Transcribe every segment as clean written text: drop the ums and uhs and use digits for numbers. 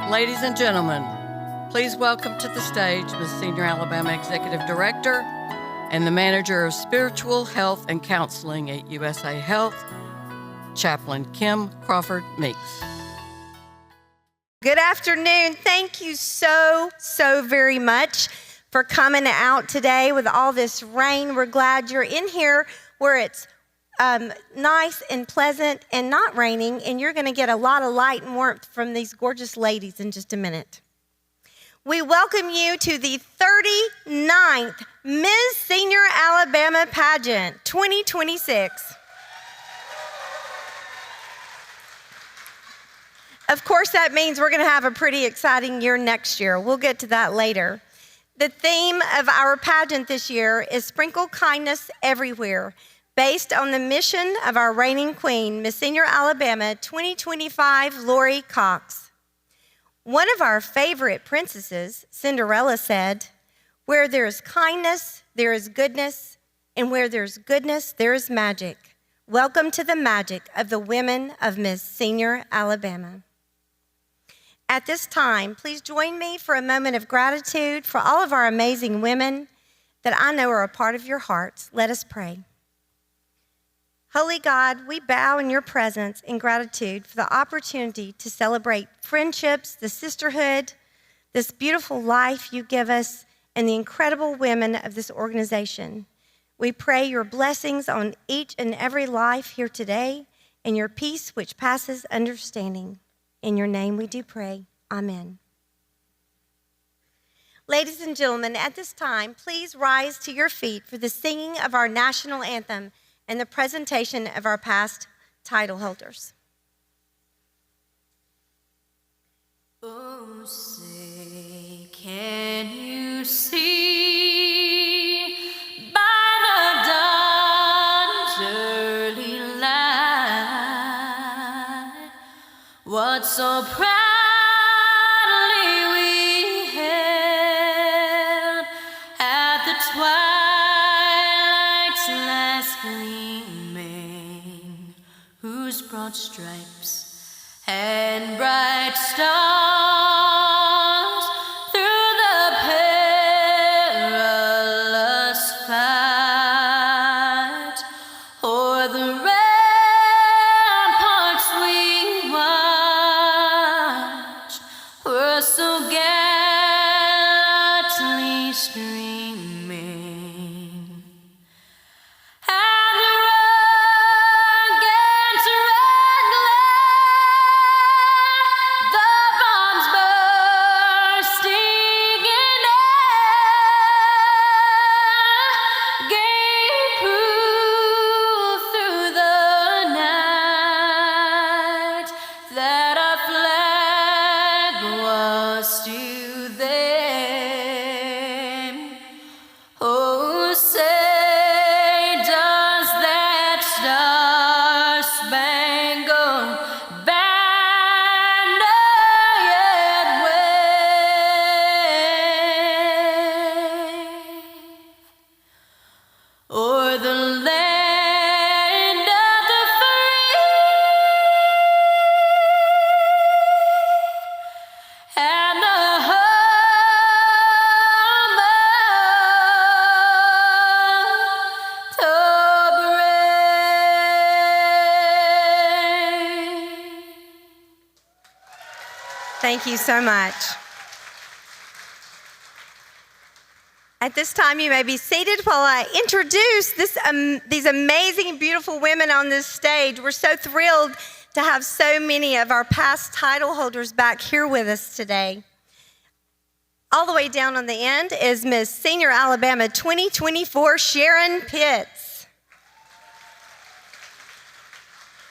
Ladies and gentlemen, please welcome to the stage Miss Senior Alabama Executive Director and the Manager of Spiritual Health and Counseling at USA Health, Chaplain Kim Crawford Meeks. Good afternoon. Thank you so very much for coming out today with all this rain. We're glad you're in here where it's nice and pleasant and not raining, and you're going to get a lot of light and warmth from these gorgeous ladies in just a minute. We welcome you to the 39th Miss Senior Alabama Pageant 2026. Of course, that means we're going to have a pretty exciting year next year. We'll get to that later. The theme of our pageant this year is Sprinkle Kindness Everywhere, based on the mission of our reigning queen, Miss Senior Alabama 2025, Lori Cox. One of our favorite princesses, Cinderella, said, "Where there is kindness, there is goodness, and where there's goodness, there is magic. Welcome to the magic of the women of Miss Senior Alabama." At this time, please join me for a moment of gratitude for all of our amazing women that I know are a part of your hearts. Let us pray. Holy God, we bow in your presence in gratitude for the opportunity to celebrate friendships, the sisterhood, this beautiful life you give us, and the incredible women of this organization. We pray your blessings on each and every life here today and your peace which passes understanding. In your name we do pray. Amen. Ladies and gentlemen, at this time, please rise to your feet for the singing of our national anthem and the presentation of our past title holders. Oh, say, can you see by the dawn's early light what so proudly we hailed at the twilight's last gleaming, whose broad stripes and bright stars through the perilous fight o'er the ramparts we watched were so gallantly streaming. And the rugged red glare, the bombs bursting in air, gave proof through the night that our flag was still there. Oh, say, does that star-spangled banner yet wave o'er the land of the free and the home of the brave? Thank you so much. At this time, you may be seated while I introduce these amazing, beautiful women on this stage. We're so thrilled to have so many of our past title holders back here with us today. All the way down on the end is Miss Senior Alabama 2024, Sharon Pitts.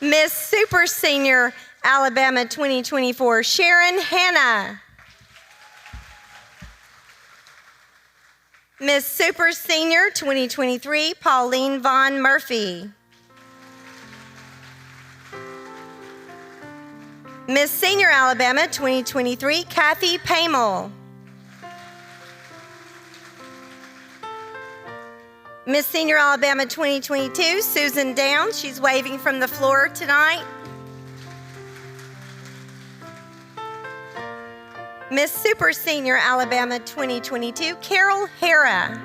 Miss Super Senior Alabama 2024, Sharon Hanna. Miss Super Senior 2023, Pauline Vaughn Murphy. Miss Senior Alabama 2023, Kathy Pamel. Miss Senior Alabama 2022, Susan Downs. She's waving from the floor tonight. Miss Super Senior Alabama 2022, Carol Hara.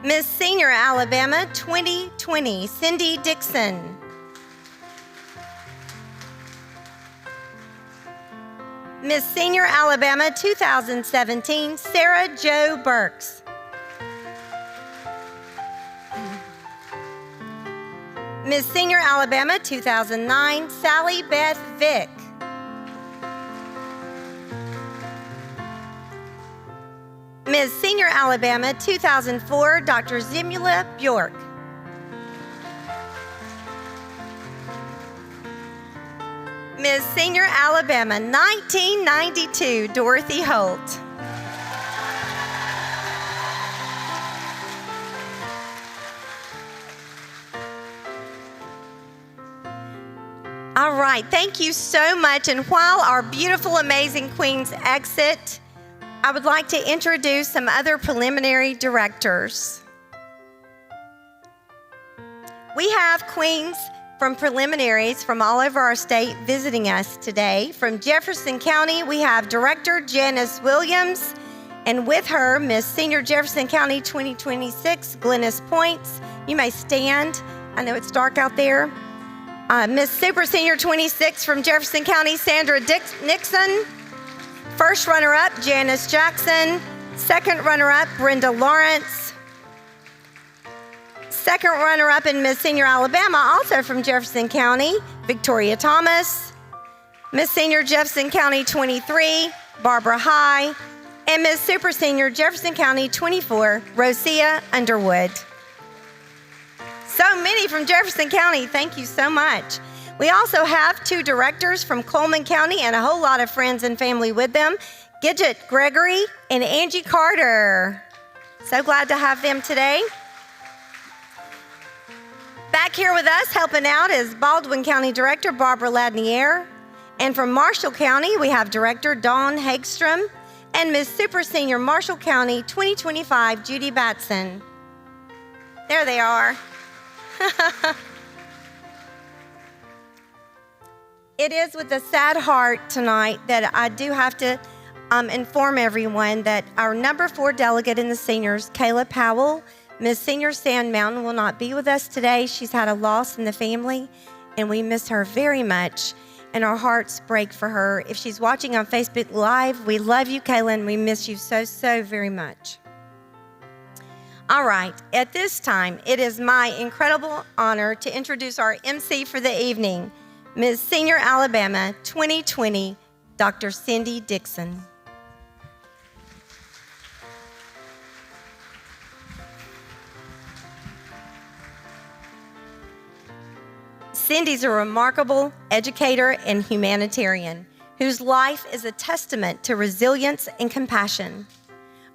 Miss Senior Alabama 2020, Cindy Dixon. Miss Senior Alabama 2017, Sarah Jo Burks. Miss Senior Alabama 2009, Sally Beth Vick. Miss Senior Alabama 2004, Dr. Zimula Bjork. Miss Senior Alabama 1992, Dorothy Holt. All right, thank you so much. And while our beautiful, amazing queens exit, I would like to introduce some other preliminary directors. We have queens from preliminaries from all over our state visiting us today. From Jefferson County, we have Director Janice Williams, and with her, Miss Senior Jefferson County 2026, Glennis Points. You may stand. I know it's dark out there. Miss Super Senior 26 from Jefferson County, Sandra Nixon. First runner-up, Janice Jackson. Second runner-up, Brenda Lawrence. Second runner-up in Miss Senior Alabama, also from Jefferson County, Victoria Thomas. Miss Senior Jefferson County 23, Barbara High. And Miss Super Senior Jefferson County 24, Rosia Underwood. So many from Jefferson County. Thank you so much. We also have 2 directors from Coleman County and a whole lot of friends and family with them, Gidget Gregory and Angie Carter. So glad to have them today. Back here with us helping out is Baldwin County Director Barbara Ladnier. And from Marshall County, we have Director Dawn Hagstrom and Miss Super Senior Marshall County 2025, Judy Batson. There they are. It is with a sad heart tonight that I do have to inform everyone that our number 4 delegate in the seniors, Kayla Powell, Miss Senior Sand Mountain, will not be with us today. She's had a loss in the family, and we miss her very much, and our hearts break for her. If she's watching on Facebook Live, we love you, Kayla, and we miss you so, so very much. All right, at this time, it is my incredible honor to introduce our MC for the evening, Miss Senior Alabama 2020, Dr. Cindy Dixon. Cindy's a remarkable educator and humanitarian whose life is a testament to resilience and compassion.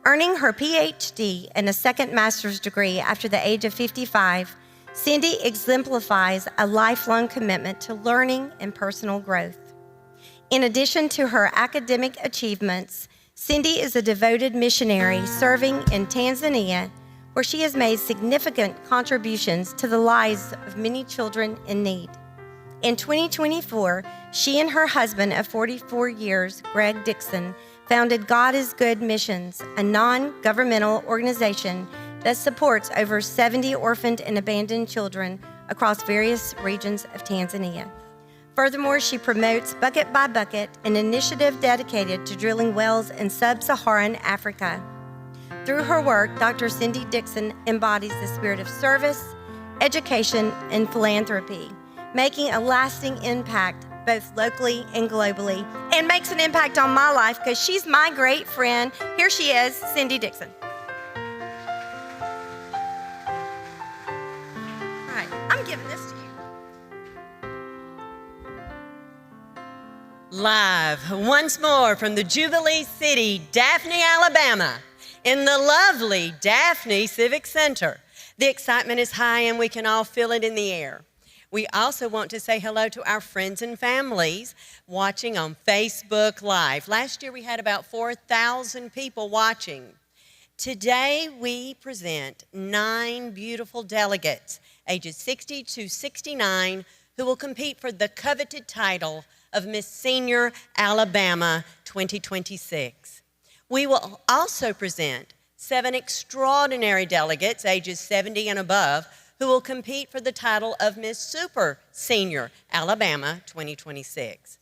Earning her PhD and a second master's degree after the age of 55, Cindy exemplifies a lifelong commitment to learning and personal growth. In addition to her academic achievements, Cindy is a devoted missionary serving in Tanzania, where she has made significant contributions to the lives of many children in need. In 2024, she and her husband of 44 years, Greg Dixon, founded God is Good Missions, a non-governmental organization that supports over 70 orphaned and abandoned children across various regions of Tanzania. Furthermore, she promotes Bucket by Bucket, an initiative dedicated to drilling wells in sub-Saharan Africa. Through her work, Dr. Cindy Dixon embodies the spirit of service, education, and philanthropy, making a lasting impact both locally and globally, and makes an impact on my life because she's my great friend. Here she is, Cindy Dixon. All right, I'm giving this to you. Live once more from the Jubilee City, Daphne, Alabama, in the lovely Daphne Civic Center. The excitement is high and we can all feel it in the air. We also want to say hello to our friends and families watching on Facebook Live. Last year we had about 4,000 people watching. Today we present 9 beautiful delegates, ages 60 to 69, who will compete for the coveted title of Miss Senior Alabama 2026. We will also present 7 extraordinary delegates, ages 70 and above, who will compete for the title of Miss Super Senior Alabama 2026.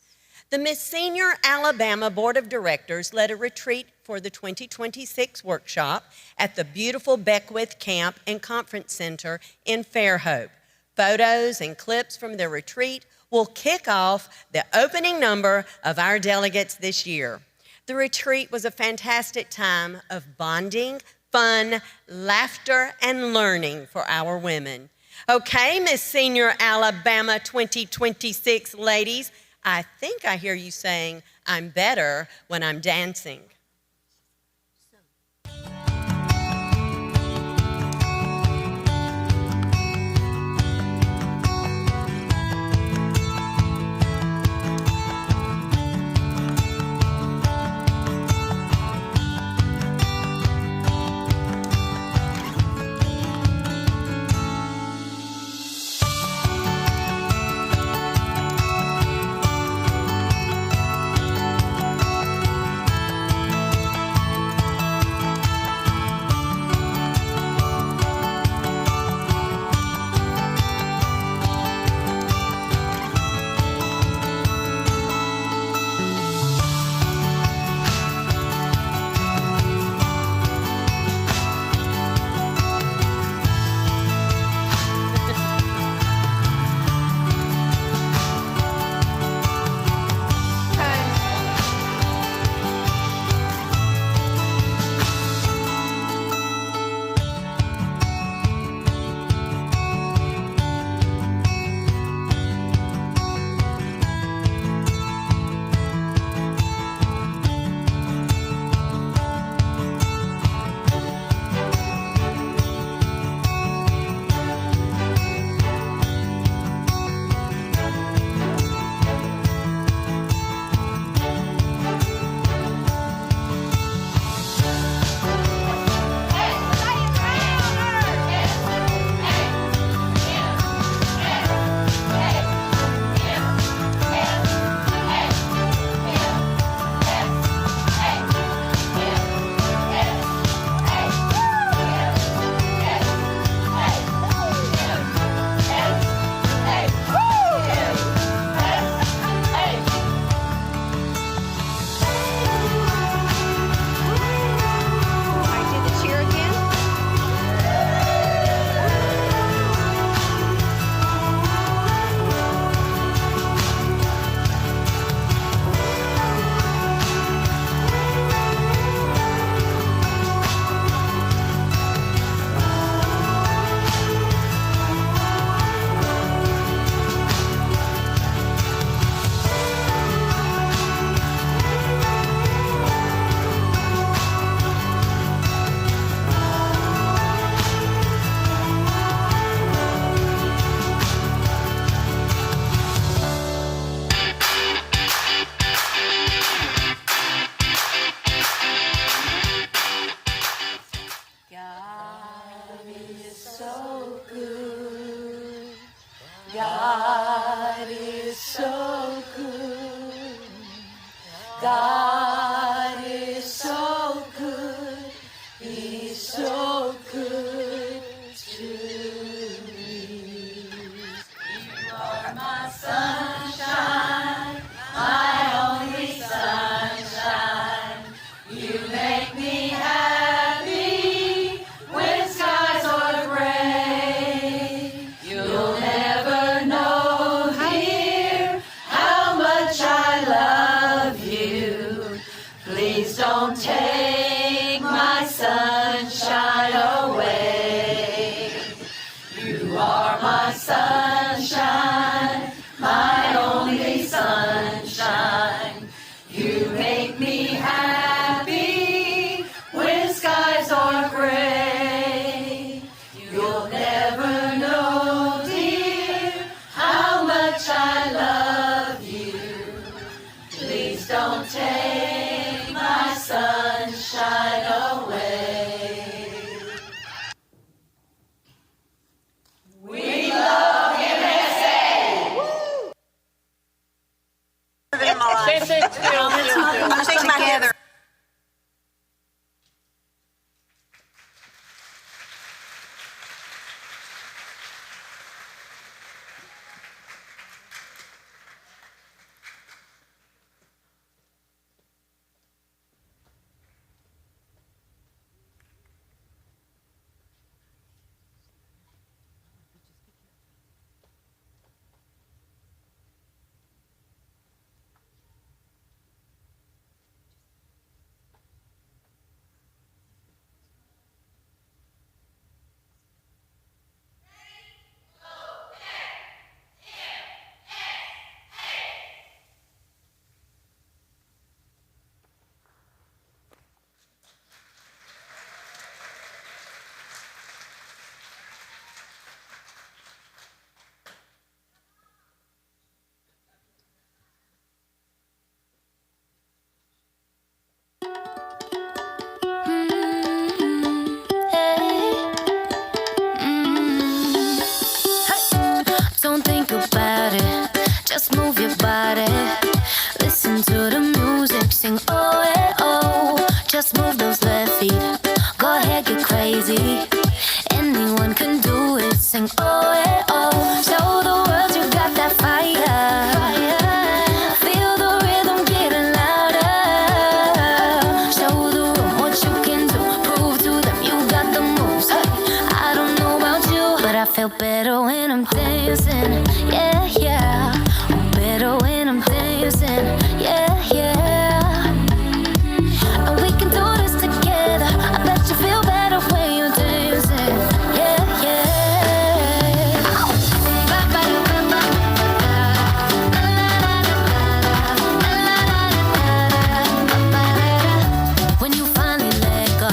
The Miss Senior Alabama Board of Directors led a retreat for the 2026 workshop at the beautiful Beckwith Camp and Conference Center in Fairhope. Photos and clips from the retreat will kick off the opening number of our delegates this year. The retreat was a fantastic time of bonding, fun, laughter, and learning for our women. Okay, Miss Senior Alabama 2026 ladies, I think I hear you saying, "I'm better when I'm dancing." God is so good. God is so good. He's so good to me. You are my sunshine, my only sunshine. You make me happy when skies are gray. You'll never know, dear, how much I love you. Sing oh, eh, oh. Show the world you got that fire. Feel the rhythm getting louder. Show the room what you can do. Prove to them you got the moves. Hey, I don't know about you, but I feel better when I'm dancing. Yeah, yeah. I'm better when I'm dancing. Yeah, yeah. And we can do this together. I bet you feel better when you're dancing. Yeah, yeah. When you finally let go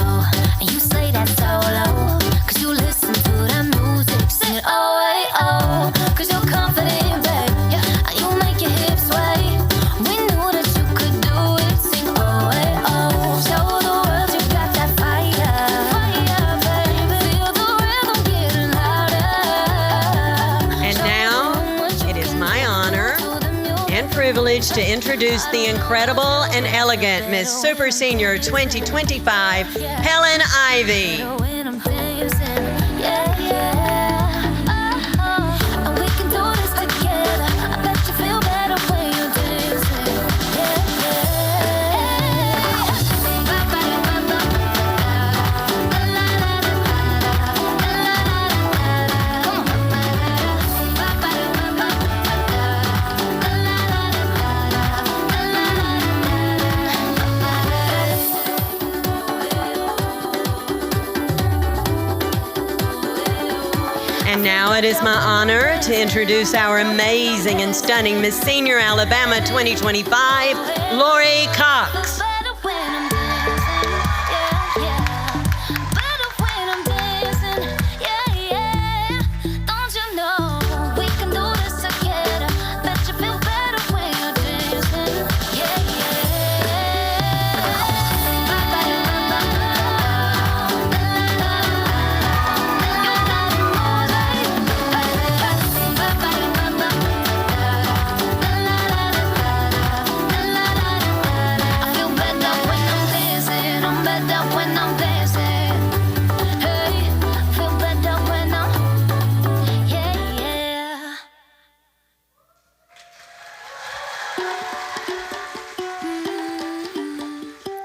and you say that solo, 'cause you listen to that music, sing oh, hey, oh, 'cause you're confident, babe. Yeah, you make your hips sway. We knew that you could do it. Sing oh, hey, oh. Show the world you got that fire, baby. Feel the rhythm getting louder. And now it is my honor and privilege to introduce the incredible and elegant Miss Super Senior 2025, Helen Ivy. When I'm dancing, yeah, yeah. And we can do this together. I bet you feel better when you're dancing, yeah, And now it is my honor to introduce our amazing and stunning Miss Senior Alabama 2025, Lori Cox. better when I'm dancing, yeah, yeah. Better when I'm dancing, yeah, yeah. Don't you know we can do this together? Bet you feel better when you're dancing, yeah, I feel better when I'm dancing. I'm better when I'm dancing. Hey, feel better when I'm, yeah, yeah.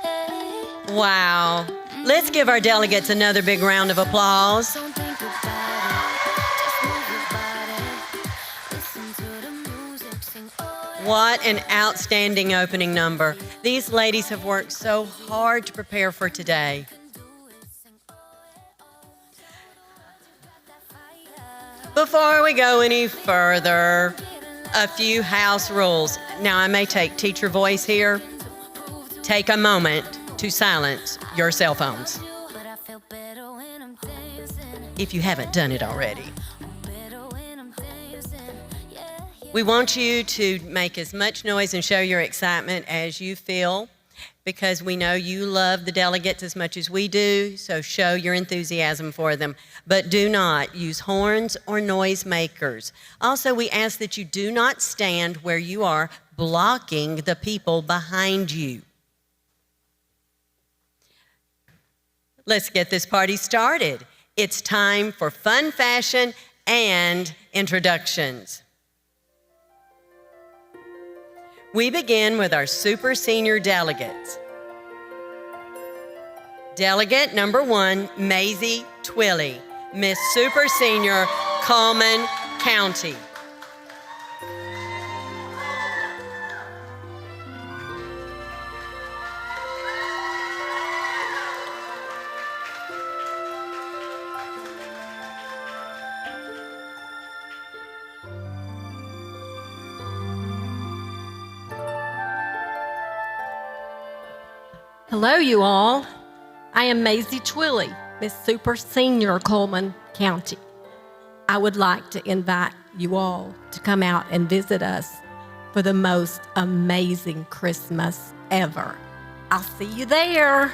Hey. Wow. Let's give our delegates another big round of applause. Don't think about it, just move your body. Listen to the music, sing oh, What an outstanding opening number. These ladies have worked so hard to prepare for today. Before we go any further, a few house rules. Now, I may take teacher voice here. Take a moment to silence your cell phones but I feel better when I'm dancing. if you haven't done it already. Better when I'm dancing. Yeah, yeah. We want you to make as much noise and show your excitement as you feel, because we know you love the delegates as much as we do, so show your enthusiasm for them. But do not use horns or noise makers. Also, we ask that you do not stand where you are, blocking the people behind you. Let's get this party started. It's time for fun fashion and introductions. We begin with our super senior delegates. Delegate number 1, Maisie Twilley, Miss Super Senior, Coleman County. Hello, you all. I am Maisie Twilley, Miss Super Senior, Coleman County. I would like to invite you all to come out and visit us for the most amazing Christmas ever. I'll see you there.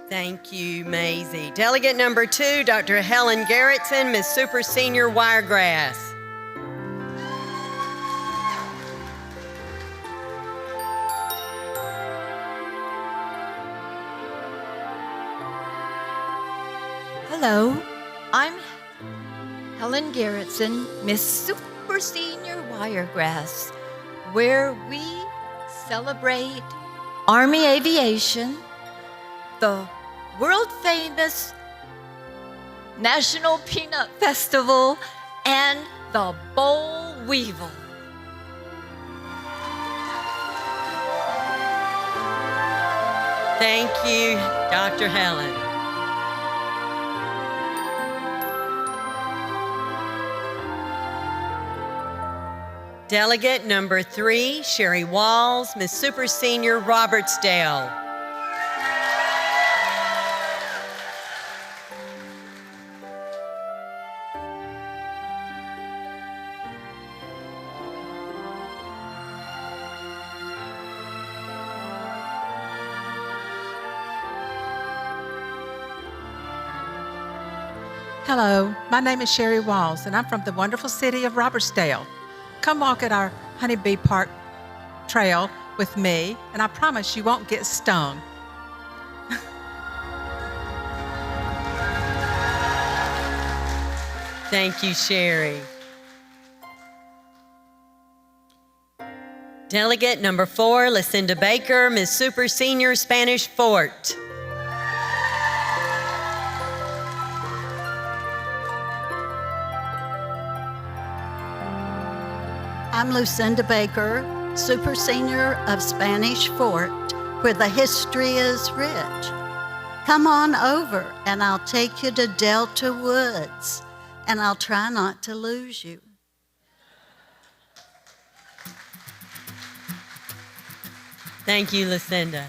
Thank you, Maisie. Delegate number 2, Dr. Helen Garrettson, Miss Super Senior, Wiregrass. Hello, I'm Helen Garrettson, Miss Super Senior Wiregrass, where we celebrate Army Aviation, the world famous National Peanut Festival, and the Boll Weevil. Thank you, Dr. Helen. Delegate number 3, Sherry Walls, Miss Super Senior Robertsdale. Hello, my name is Sherry Walls, and I'm from the wonderful city of Robertsdale. Come walk at our Honeybee Park Trail with me, and I promise you won't get stung. Thank you, Sherry. Delegate number 4, Lucinda Baker, Miss Super Senior Spanish Fort. I'm Lucinda Baker, Super Senior of Spanish Fort, where the history is rich. Come on over and I'll take you to Delta Woods, and I'll try not to lose you. Thank you, Lucinda.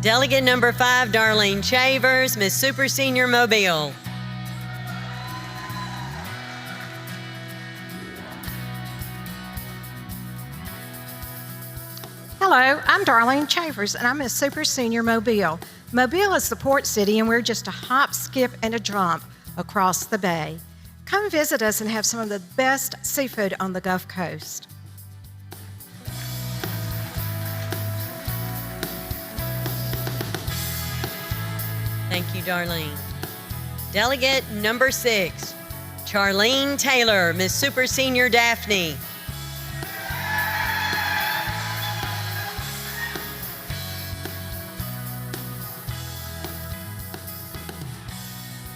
Delegate number 5, Darlene Chavers, Miss Super Senior Mobile. Hello, I'm Darlene Chavers, and I'm a Super Senior Mobile. Mobile is the port city, and we're just a hop, skip, and a jump across the bay. Come visit us and have some of the best seafood on the Gulf Coast. Thank you, Darlene. Delegate number 6, Charlene Taylor, Miss Super Senior Daphne.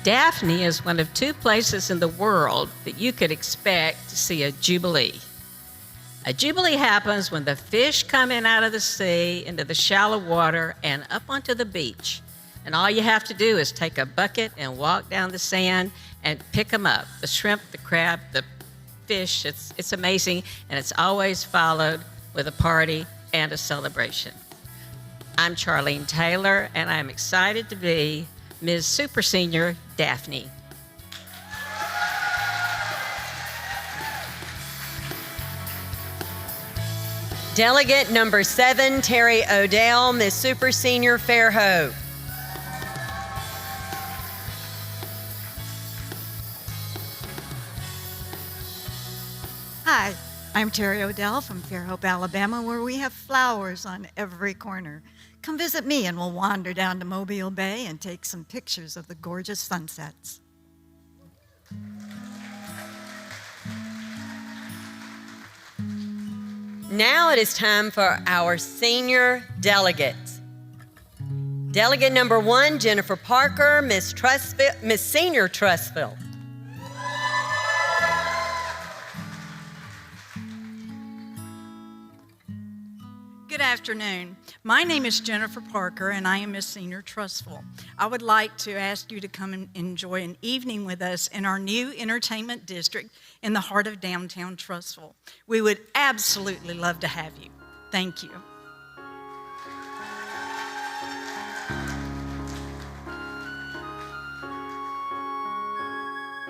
Daphne is one of 2 places in the world that you could expect to see a jubilee. A jubilee happens when the fish come in out of the sea into the shallow water and up onto the beach. And all you have to do is take a bucket and walk down the sand and pick them up. The shrimp, the crab, the fish, it's amazing, and it's always followed with a party and a celebration. I'm Charlene Taylor, and I'm excited to be Ms. Super Senior Daphne. Delegate number 7, Terry Odell, Miss Super Senior Fairhope. Hi, I'm Terry Odell from Fairhope, Alabama, where we have flowers on every corner. Come visit me and we'll wander down to Mobile Bay and take some pictures of the gorgeous sunsets. Now it is time for our senior delegates. Delegate number 1, Jennifer Parker, Miss Senior Trustville. Good afternoon. My name is Jennifer Parker, and I am Miss Senior Trustville. I would like to ask you to come and enjoy an evening with us in our new entertainment district in the heart of downtown Trustville. We would absolutely love to have you. Thank you.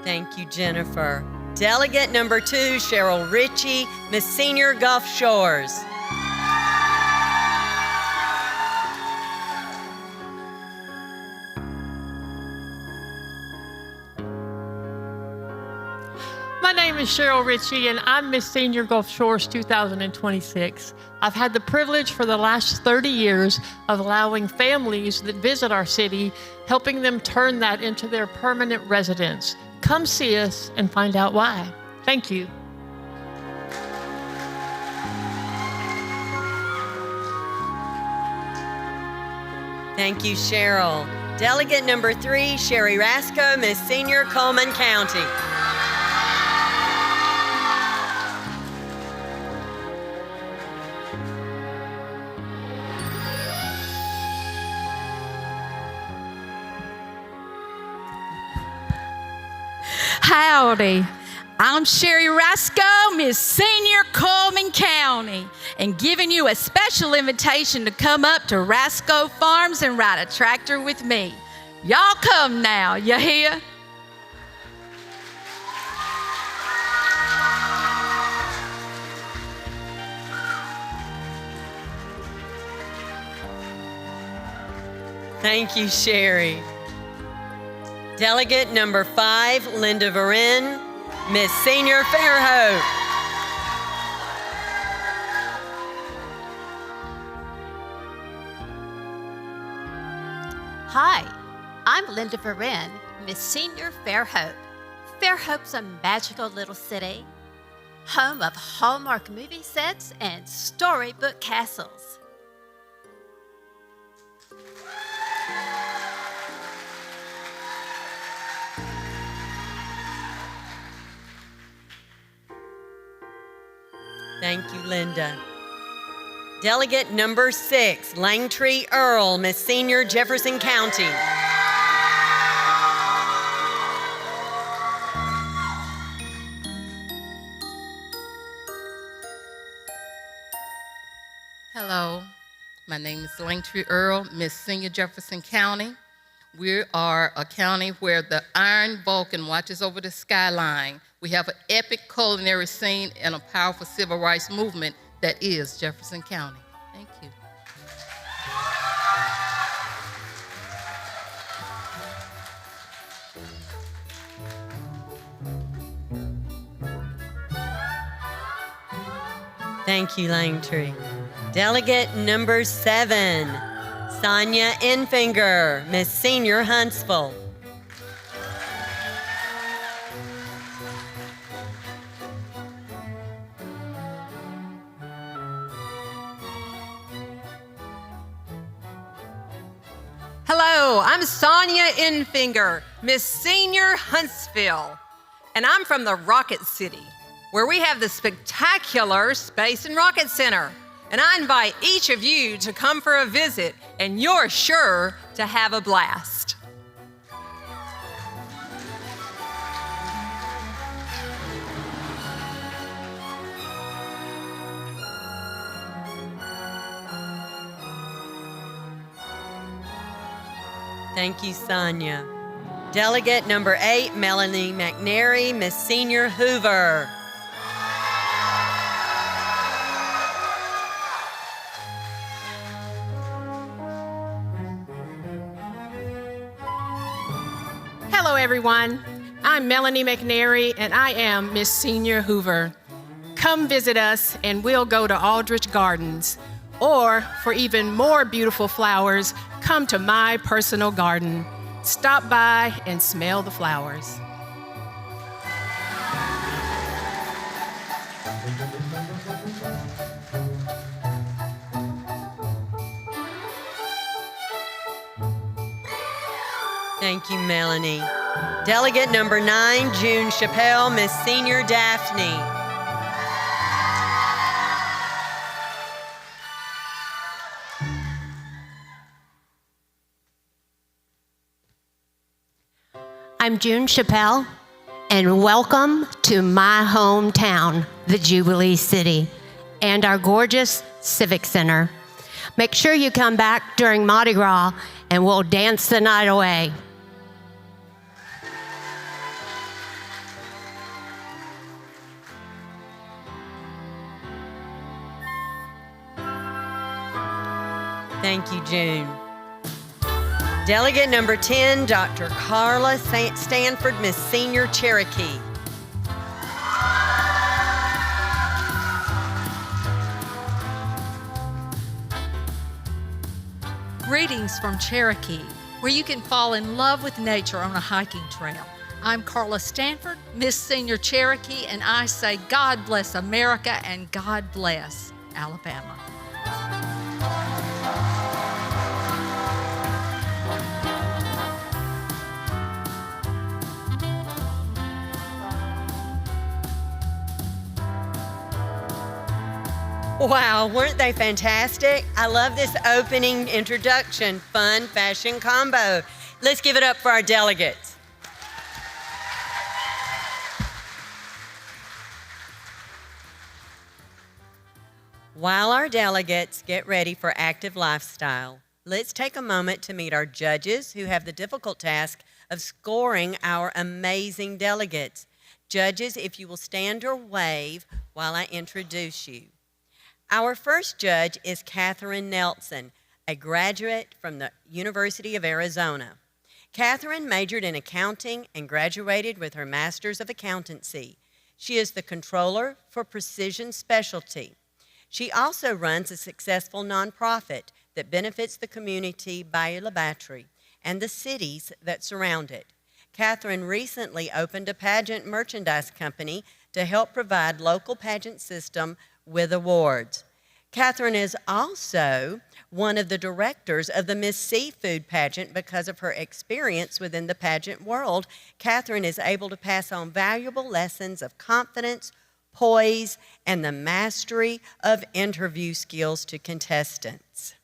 Thank you, Jennifer. Delegate number 2, Cheryl Ritchie, Miss Senior Gulf Shores. My My name is Cheryl Ritchie, and I'm Miss Senior Gulf Shores 2026. I've had the privilege for the last 30 years of allowing families that visit our city, helping them turn that into their permanent residence. Come see us and find out why. Thank you. Thank you, Cheryl. Delegate number 3, Sherry Rasco, Miss Senior, Coleman County. Howdy. I'm Sherry Rasco, Miss Senior, Coleman County, and giving you a special invitation to come up to Rasco Farms and ride a tractor with me. Y'all come now, you hear? Thank you, Sherry. Delegate number 5, Linda Varin, Miss Senior, Fairhope. Hi, I'm Linda Varin, Miss Senior, Fairhope. Fairhope's a magical little city, home of Hallmark movie sets and storybook castles. Thank you, Linda. Delegate number 6, Langtree Earl, Miss Senior, Jefferson County. Hello, my name is Langtree Earl, Miss Senior, Jefferson County. We are a county where the Iron Vulcan watches over the skyline. We have an epic culinary scene and a powerful civil rights movement that is Jefferson County. Thank you. Thank you, Langtree. Delegate number 7, Sonia Enfinger, Miss Senior, Huntsville. Hello, I'm Sonia Enfinger, Miss Senior, Huntsville, and I'm from the Rocket City, where we have the spectacular Space and Rocket Center. And I invite each of you to come for a visit, and you're sure to have a blast. Thank you, Sonia. Delegate number 8, Melanie McNary, Miss Senior, Hoover. Hello, everyone. I'm Melanie McNary, and I am Miss Senior Hoover. Come visit us, and we'll go to Aldrich Gardens. Or, for even more beautiful flowers, come to my personal garden. Stop by and smell the flowers. Thank you, Melanie. Delegate number 9, June Chappelle, Miss Senior, Daphne. I'm June Chappelle, and welcome to my hometown, the Jubilee City, and our gorgeous Civic Center. Make sure you come back during Mardi Gras, and we'll dance the night away. Thank you, June. Delegate number 10, Dr. Carla Stanford, Miss Senior, Cherokee. Greetings from Cherokee, where you can fall in love with nature on a hiking trail. I'm Carla Stanford, Miss Senior Cherokee, and I say God bless America and God bless Alabama. Wow, weren't they fantastic? I love this opening introduction, fun fashion combo. Let's give it up for our delegates. While our delegates get ready for active lifestyle, let's take a moment to meet our judges who have the difficult task of scoring our amazing delegates. Judges, if you will stand or wave while I introduce you. Our first judge is Catherine Nelson, a graduate from the University of Arizona. Catherine majored in accounting and graduated with her Master's of Accountancy. She is the controller for Precision Specialty. She also runs a successful nonprofit that benefits the community by La Battery and the cities that surround it. Catherine recently opened a pageant merchandise company to help provide local pageant system with awards. Catherine is also one of the directors of the Miss Seafood pageant. Because of her experience within the pageant world, Catherine is able to pass on valuable lessons of confidence, poise, and the mastery of interview skills to contestants.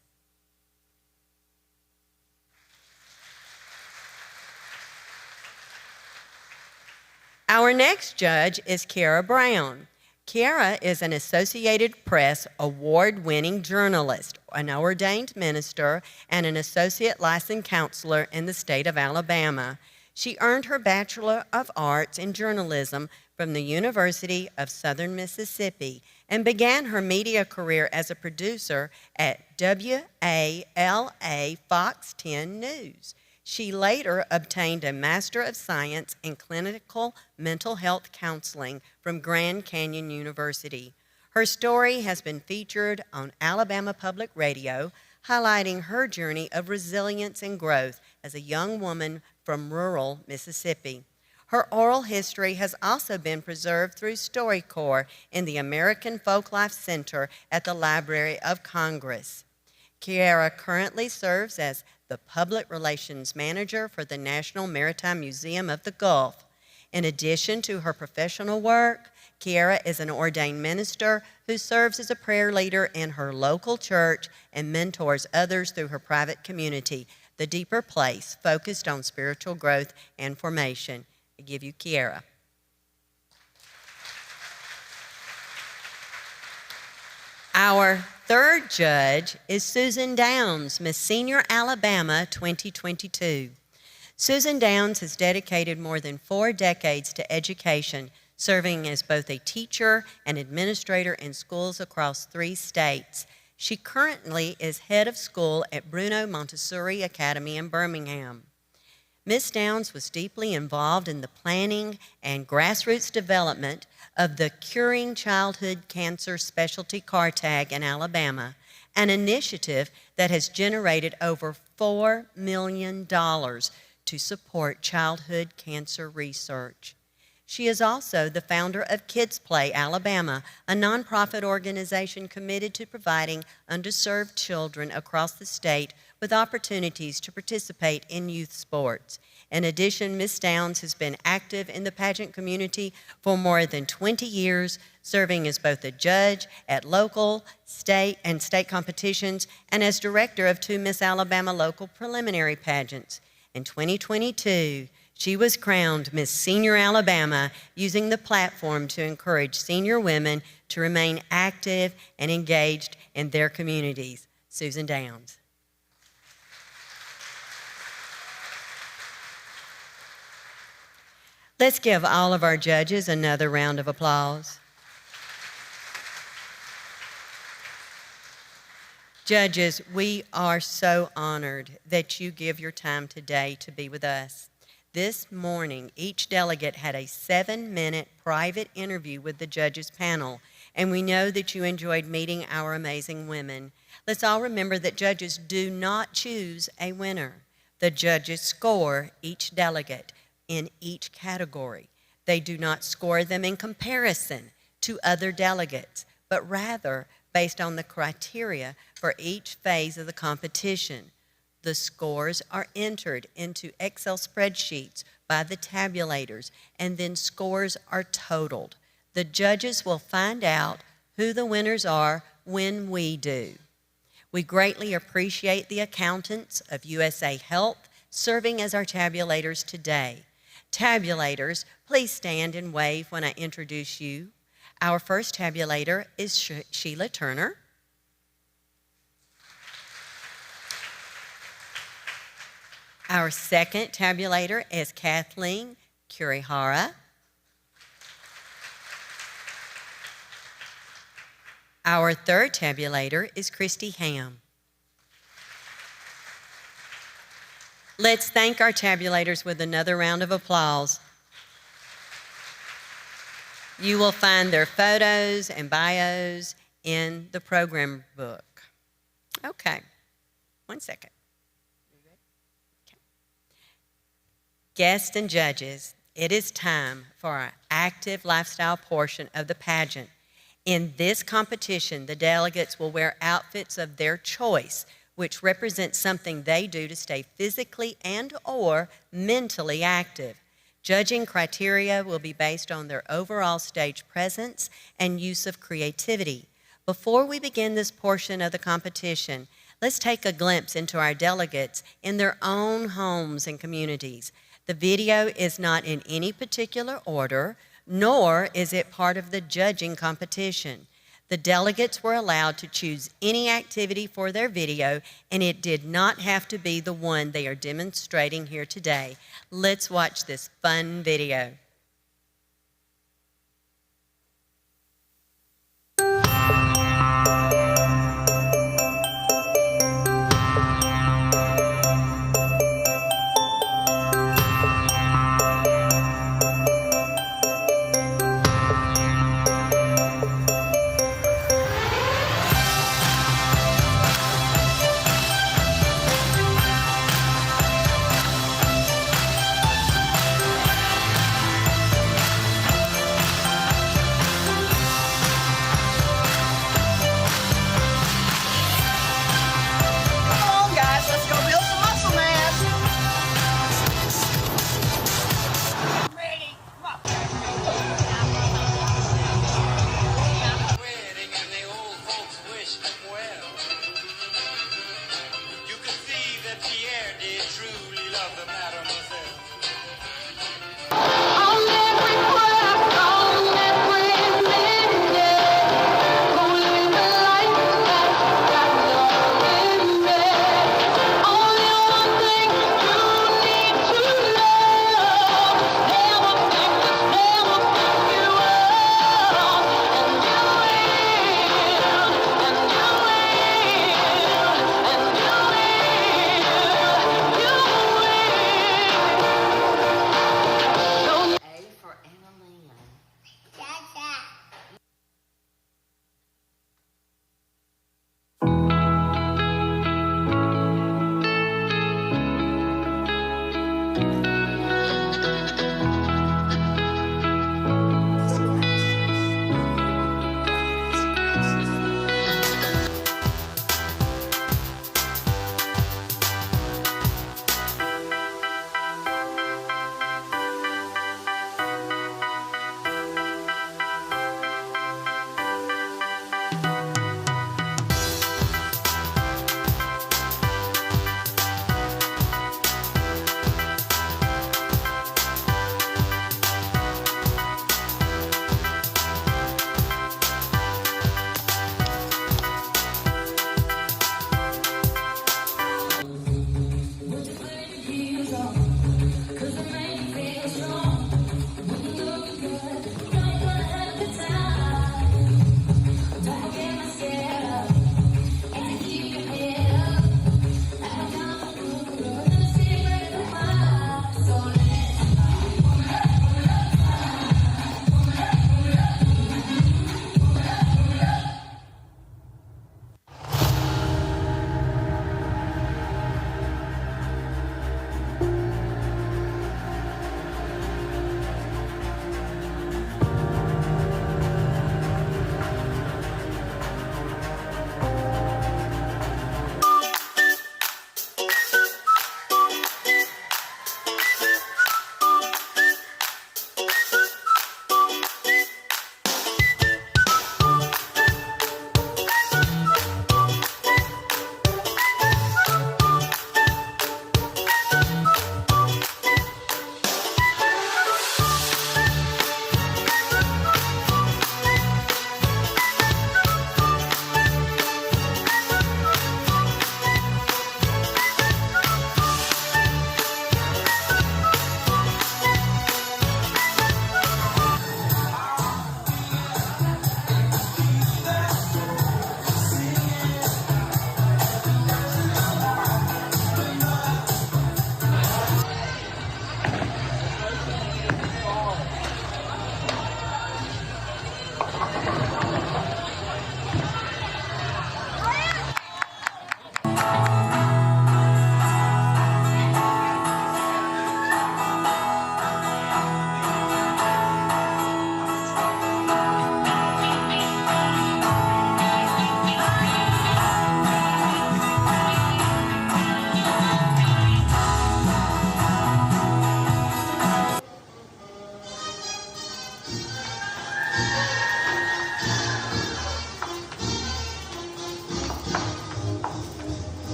Our next judge is Kiara Brown. Kiara is an Associated Press award-winning journalist, an ordained minister, and an associate licensed counselor in the state of Alabama. She earned her Bachelor of Arts in Journalism from the University of Southern Mississippi and began her media career as a producer at WALA Fox 10 News. She later obtained a Master of Science in Clinical Mental Health Counseling from Grand Canyon University. Her story has been featured on Alabama Public Radio, highlighting her journey of resilience and growth as a young woman from rural Mississippi. Her oral history has also been preserved through StoryCorps in the American Folklife Center at the Library of Congress. Kiara currently serves as the Public Relations Manager for the National Maritime Museum of the Gulf. In addition to her professional work, Kiara is an ordained minister who serves as a prayer leader in her local church and mentors others through her private community, The Deeper Place, focused on spiritual growth and formation. I give you Kiara. Our third judge is Susan Downs, Miss Senior Alabama 2022. Susan Downs has dedicated more than 4 decades to education, serving as both a teacher and administrator in schools across 3 states. She currently is head of school at Bruno Montessori Academy in Birmingham. Ms. Downs was deeply involved in the planning and grassroots development of the Curing Childhood Cancer Specialty Car Tag in Alabama, an initiative that has generated over $4 million to support childhood cancer research. She is also the founder of Kids Play Alabama, a nonprofit organization committed to providing underserved children across the state with opportunities to participate in youth sports. In addition, Ms. Downs has been active in the pageant community for more than 20 years, serving as both a judge at local, state, and state competitions and as director of 2 Miss Alabama local preliminary pageants. In 2022, she was crowned Miss Senior Alabama, using the platform to encourage senior women to remain active and engaged in their communities. Susan Downs. Let's give all of our judges another round of applause. Judges, we are so honored that you give your time today to be with us. This morning, each delegate had a 7-minute private interview with the judges panel, and we know that you enjoyed meeting our amazing women. Let's all remember that judges do not choose a winner. The judges score each delegate in each category. They do not score them in comparison to other delegates, but rather based on the criteria for each phase of the competition. The scores are entered into Excel spreadsheets by the tabulators, and then scores are totaled. The judges will find out who the winners are when we do. We greatly appreciate the accountants of USA Health serving as our tabulators today. Tabulators, please stand and wave when I introduce you. Our first tabulator is Sheila Turner. Our second tabulator is Kathleen Kurihara. Our third tabulator is Christy Ham. Let's thank our tabulators with another round of applause. You will find their photos and bios in the program book. Okay, 1 second. Okay. Guests and judges, it is time for our active lifestyle portion of the pageant. In this competition, the delegates will wear outfits of their choice, which represent something they do to stay physically and/or mentally active. Judging criteria will be based on their overall stage presence and use of creativity. Before we begin this portion of the competition, let's take a glimpse into our delegates in their own homes and communities. The video is not in any particular order, nor is it part of the judging competition. The delegates were allowed to choose any activity for their video, and it did not have to be the one they are demonstrating here today. Let's watch this fun video.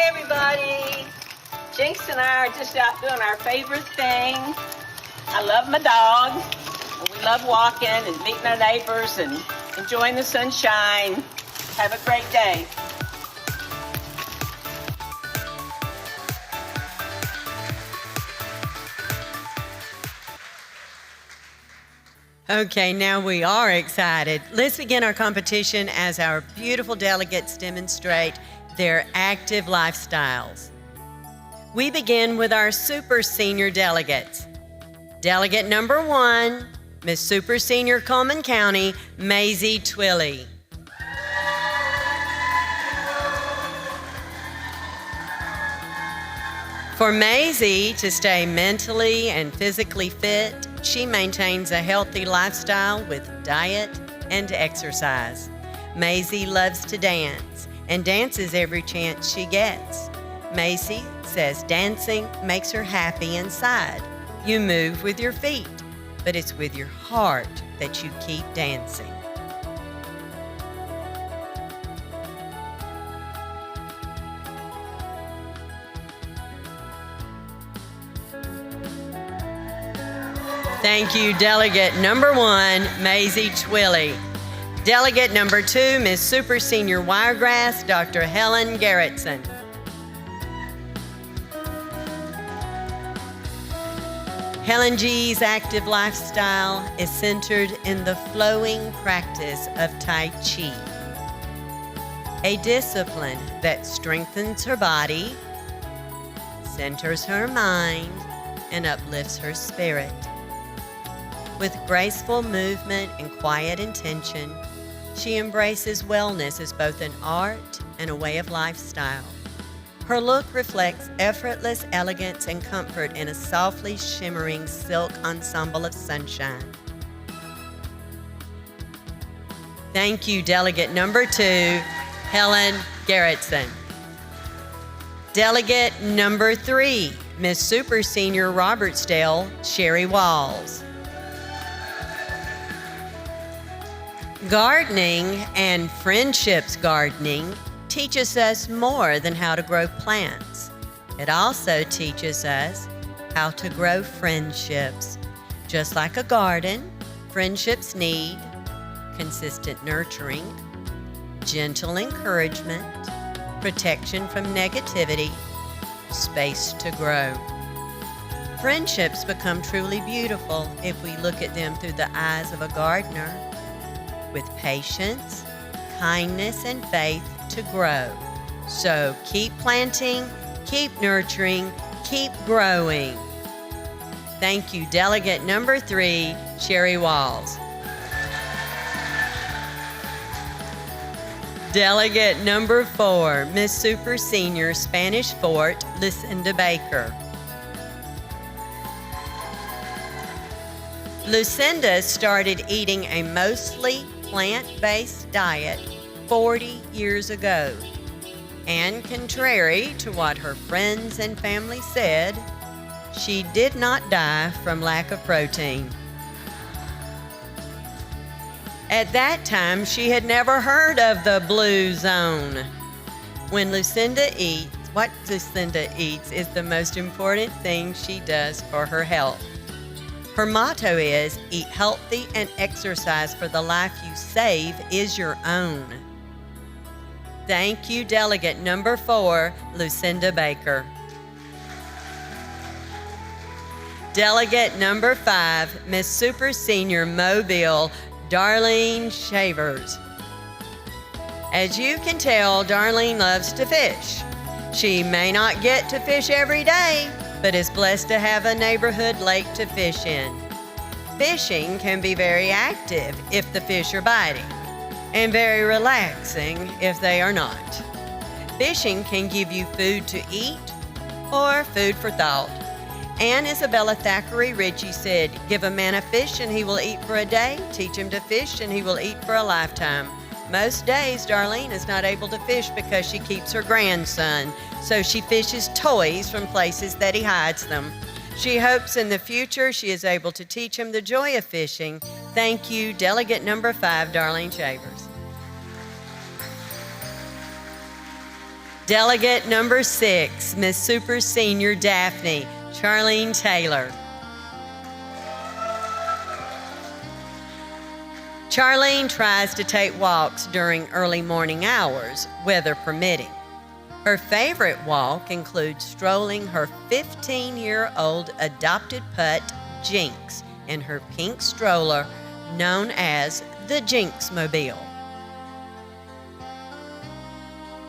Hi, everybody. Jinx and I are just out doing our favorite thing. I love my dog. And we love walking and meeting our neighbors and enjoying the sunshine. Have a great day. Okay, now we are excited. Let's begin our competition as our beautiful delegates demonstrate their active lifestyles. We begin with our super senior delegates. Delegate number 1, Miss Super Senior Coleman County, Maisie Twilley. For Maisie to stay mentally and physically fit, she maintains a healthy lifestyle with diet and exercise. Maisie loves to dance and dances every chance she gets. Maisie says dancing makes her happy inside. You move with your feet, but it's with your heart that you keep dancing. Thank you, Delegate number 1, Maisie Twilley. Delegate number 2, Miss Super Senior Wiregrass, Dr. Helen Garrettson. Helen G's active lifestyle is centered in the flowing practice of Tai Chi, a discipline that strengthens her body, centers her mind, and uplifts her spirit. With graceful movement and quiet intention, she embraces wellness as both an art and a way of lifestyle. Her look reflects effortless elegance and comfort in a softly shimmering silk ensemble of sunshine. Thank you, Delegate number 2, Helen Garrettson. Delegate number 3, Miss Super Senior Robertsdale, Sherry Walls. Gardening and friendships gardening teaches us more than how to grow plants. It also teaches us how to grow friendships. Just like a garden, friendships need consistent nurturing, gentle encouragement, protection from negativity, space to grow. Friendships become truly beautiful if we look at them through the eyes of a gardener, with patience, kindness, and faith to grow. So keep planting, keep nurturing, keep growing. Thank you, Delegate number 3, Sherry Walls. Delegate number 4, Miss Super Senior Spanish Fort, Lucinda Baker. Lucinda started eating a mostly plant-based diet 40 years ago. And contrary to what her friends and family said, she did not die from lack of protein. At that time, she had never heard of the Blue Zone. What Lucinda eats is the most important thing she does for her health. Her motto is, eat healthy and exercise, for the life you save is your own. Thank you, Delegate number 4, Lucinda Baker. Delegate number 5, Miss Super Senior Mobile, Darlene Shavers. As you can tell, Darlene loves to fish. She may not get to fish every day, but is blessed to have a neighborhood lake to fish in. Fishing can be very active if the fish are biting, and very relaxing if they are not. Fishing can give you food to eat or food for thought. Anne Isabella Thackeray Ritchie said, "Give a man a fish and he will eat for a day. Teach him to fish and he will eat for a lifetime." Most days, Darlene is not able to fish because she keeps her grandson, so she fishes toys from places that he hides them. She hopes in the future she is able to teach him the joy of fishing. Thank you, Delegate number 5, Darlene Shavers. Delegate number 6, Miss Super Senior Daphne, Charlene Taylor. Charlene tries to take walks during early morning hours, weather permitting. Her favorite walk includes strolling her 15-year-old adopted putt, Jinx, in her pink stroller known as the Jinx Mobile.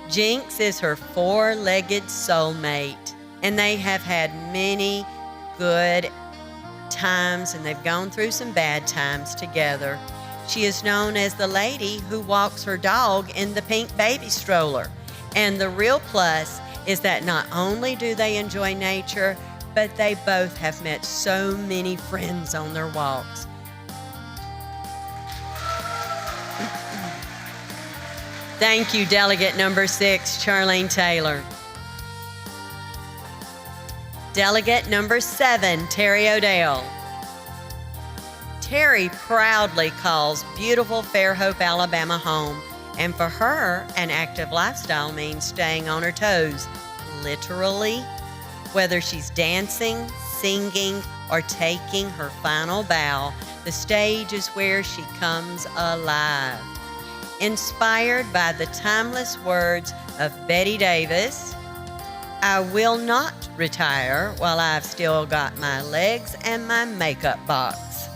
Jinx is her four-legged soulmate, and they have had many good times, and they've gone through some bad times together. She is known as the lady who walks her dog in the pink baby stroller. And the real plus is that not only do they enjoy nature, but they both have met so many friends on their walks. Thank you, Delegate number 6, Charlene Taylor. Delegate number 7, Terry O'Dell. Terry proudly calls beautiful Fairhope, Alabama home, and for her, an active lifestyle means staying on her toes, literally. Whether she's dancing, singing, or taking her final bow, the stage is where she comes alive. Inspired by the timeless words of Betty Davis, I will not retire while I've still got my legs and my makeup box.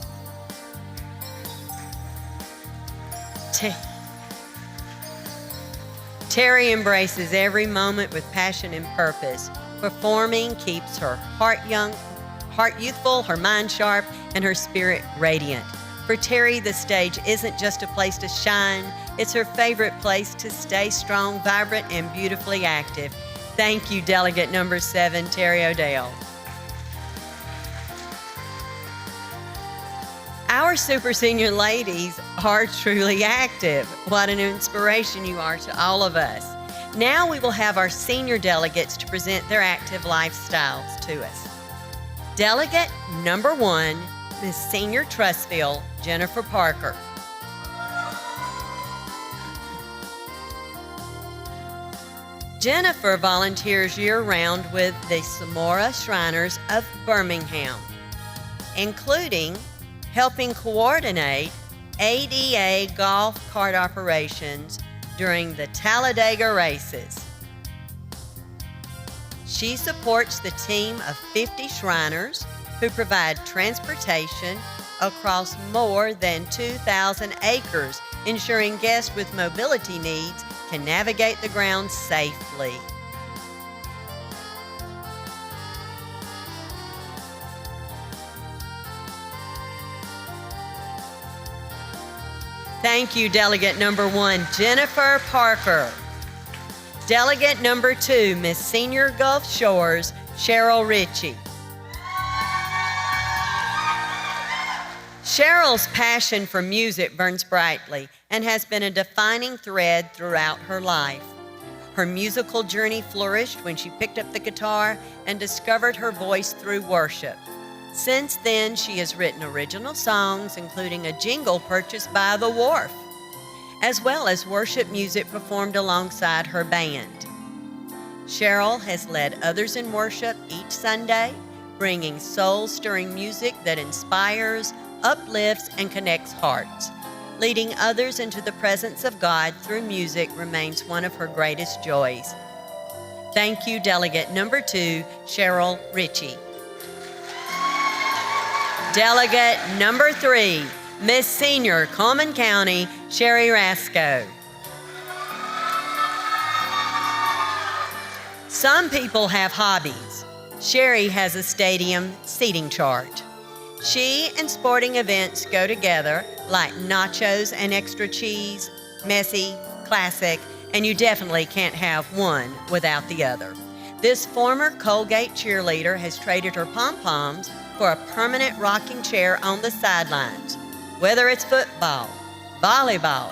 Terry embraces every moment with passion and purpose. Performing keeps her heart youthful, her mind sharp, and her spirit radiant. For Terry, the stage isn't just a place to shine, it's her favorite place to stay strong, vibrant, and beautifully active. Thank you, Delegate number 7, Terry O'Dell. Our Super Senior ladies are truly active. What an inspiration you are to all of us. Now we will have our senior delegates to present their active lifestyles to us. Delegate number 1, Miss Senior Trussville, Jennifer Parker. Jennifer volunteers year-round with the Samora Shriners of Birmingham, including helping coordinate ADA golf cart operations during the Talladega races. She supports the team of 50 Shriners who provide transportation across more than 2,000 acres, ensuring guests with mobility needs can navigate the grounds safely. Thank you, Delegate number 1, Jennifer Parker. Delegate number 2, Miss Senior Gulf Shores, Cheryl Ritchie. Cheryl's passion for music burns brightly and has been a defining thread throughout her life. Her musical journey flourished when she picked up the guitar and discovered her voice through worship. Since then, she has written original songs, including a jingle purchased by The Wharf, as well as worship music performed alongside her band. Cheryl has led others in worship each Sunday, bringing soul-stirring music that inspires, uplifts, and connects hearts. Leading others into the presence of God through music remains one of her greatest joys. Thank you, Delegate number 2, Cheryl Ritchie. Delegate number 3, Miss Senior Coleman County, Sherry Rasco. Some people have hobbies. Sherry has a stadium seating chart. She and sporting events go together, like nachos and extra cheese, messy, classic, and you definitely can't have one without the other. This former Colgate cheerleader has traded her pom-poms for a permanent rocking chair on the sidelines. Whether it's football, volleyball,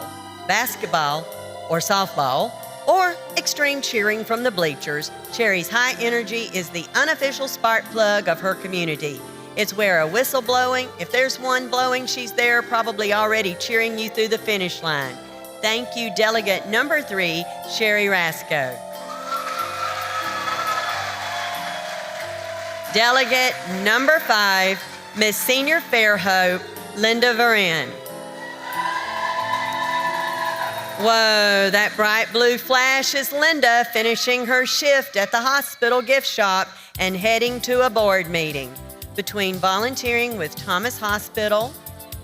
basketball, or softball, or extreme cheering from the bleachers, Sherry's high energy is the unofficial spark plug of her community. It's where a whistle blowing, if there's one blowing, she's there probably already cheering you through the finish line. Thank you, Delegate number 3, Sherry Rasco. Delegate number 5, Miss Senior Fairhope, Linda Varin. Whoa, that bright blue flash is Linda finishing her shift at the hospital gift shop and heading to a board meeting. Between volunteering with Thomas Hospital,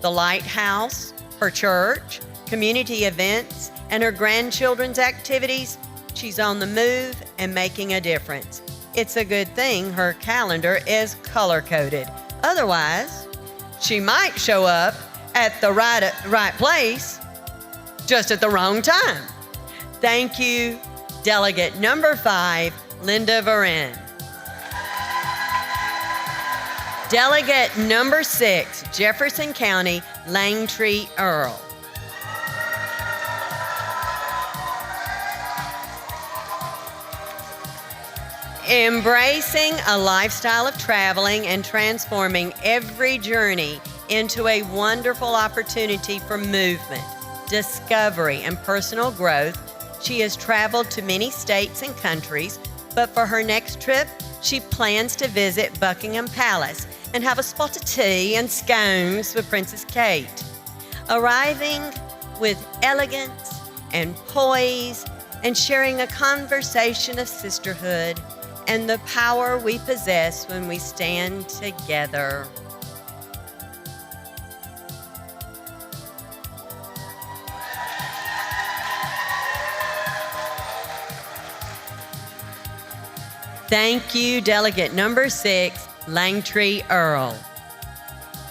the Lighthouse, her church, community events, and her grandchildren's activities, she's on the move and making a difference. It's a good thing her calendar is color-coded. Otherwise, she might show up at the right place, just at the wrong time. Thank you, Delegate number 5, Linda Varin. Delegate number 6, Jefferson County, Langtree Earl. Embracing a lifestyle of traveling and transforming every journey into a wonderful opportunity for movement, discovery, and personal growth, she has traveled to many states and countries, but for her next trip, she plans to visit Buckingham Palace and have a spot of tea and scones with Princess Kate. Arriving with elegance and poise and sharing a conversation of sisterhood and the power we possess when we stand together. Thank you, Delegate number 6, Langtree Earl.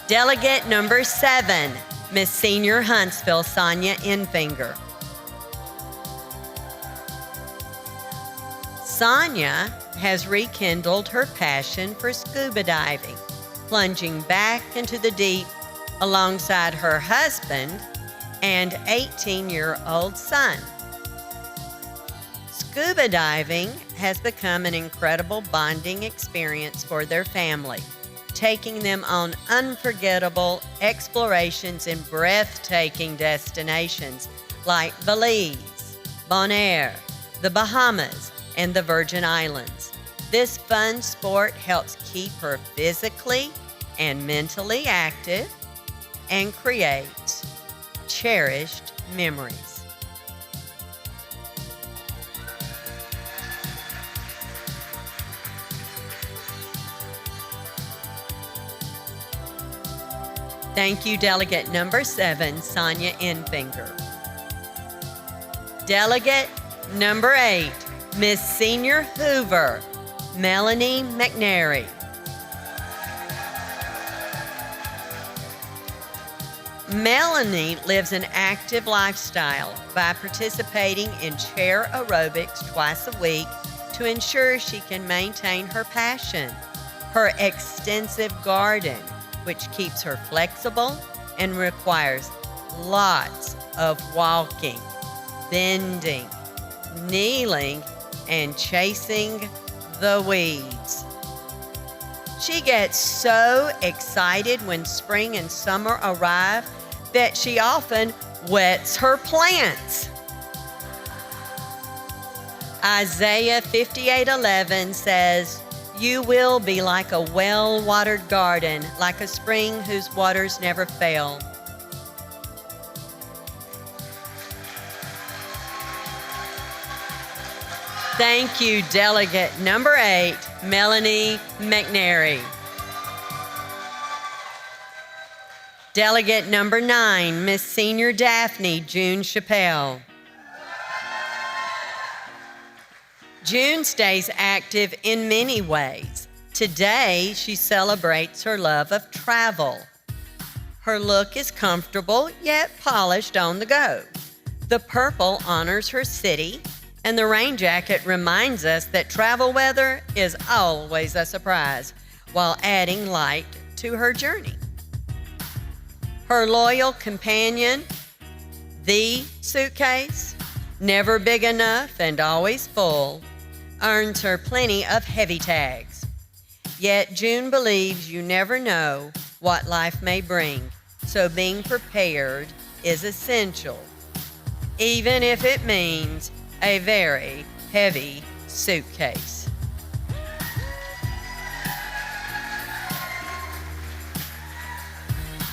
Delegate number 7, Miss Senior Huntsville, Sonia Enfinger. Sonia has rekindled her passion for scuba diving, plunging back into the deep alongside her husband and 18-year-old son. Scuba diving has become an incredible bonding experience for their family, taking them on unforgettable explorations in breathtaking destinations like Belize, Bonaire, the Bahamas, and the Virgin Islands. This fun sport helps keep her physically and mentally active and creates cherished memories. Thank you, Delegate number 7, Sonia Enfinger. Delegate number 8, Miss Senior Hoover, Melanie McNary. Melanie lives an active lifestyle by participating in chair aerobics twice a week to ensure she can maintain her passion, her extensive garden, which keeps her flexible and requires lots of walking, bending, kneeling, and chasing the weeds. She gets so excited when spring and summer arrive that she often wets her plants. Isaiah 58:11 says, "You will be like a well-watered garden, like a spring whose waters never fail." Thank you, Delegate number 8, Melanie McNary. Delegate number 9, Miss Senior Daphne June Chappelle. June stays active in many ways. Today, she celebrates her love of travel. Her look is comfortable yet polished on the go. The purple honors her city, and the rain jacket reminds us that travel weather is always a surprise, while adding light to her journey. Her loyal companion, the suitcase, never big enough and always full, earns her plenty of heavy tags. Yet June believes you never know what life may bring, so being prepared is essential, even if it means a very heavy suitcase.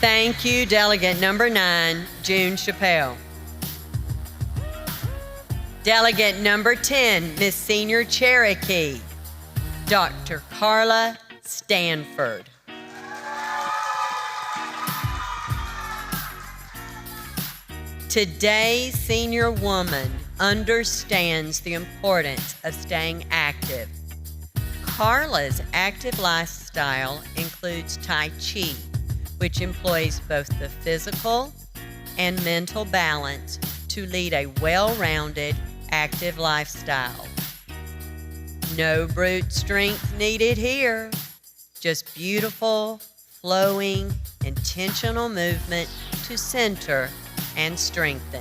Thank you, Delegate number 9, June Chappelle. Delegate number 10, Miss Senior Cherokee, Dr. Carla Stanford. Today's senior woman understands the importance of staying active. Carla's active lifestyle includes Tai Chi, which employs both the physical and mental balance to lead a well-rounded, active lifestyle. No brute strength needed here, just beautiful, flowing, intentional movement to center and strengthen.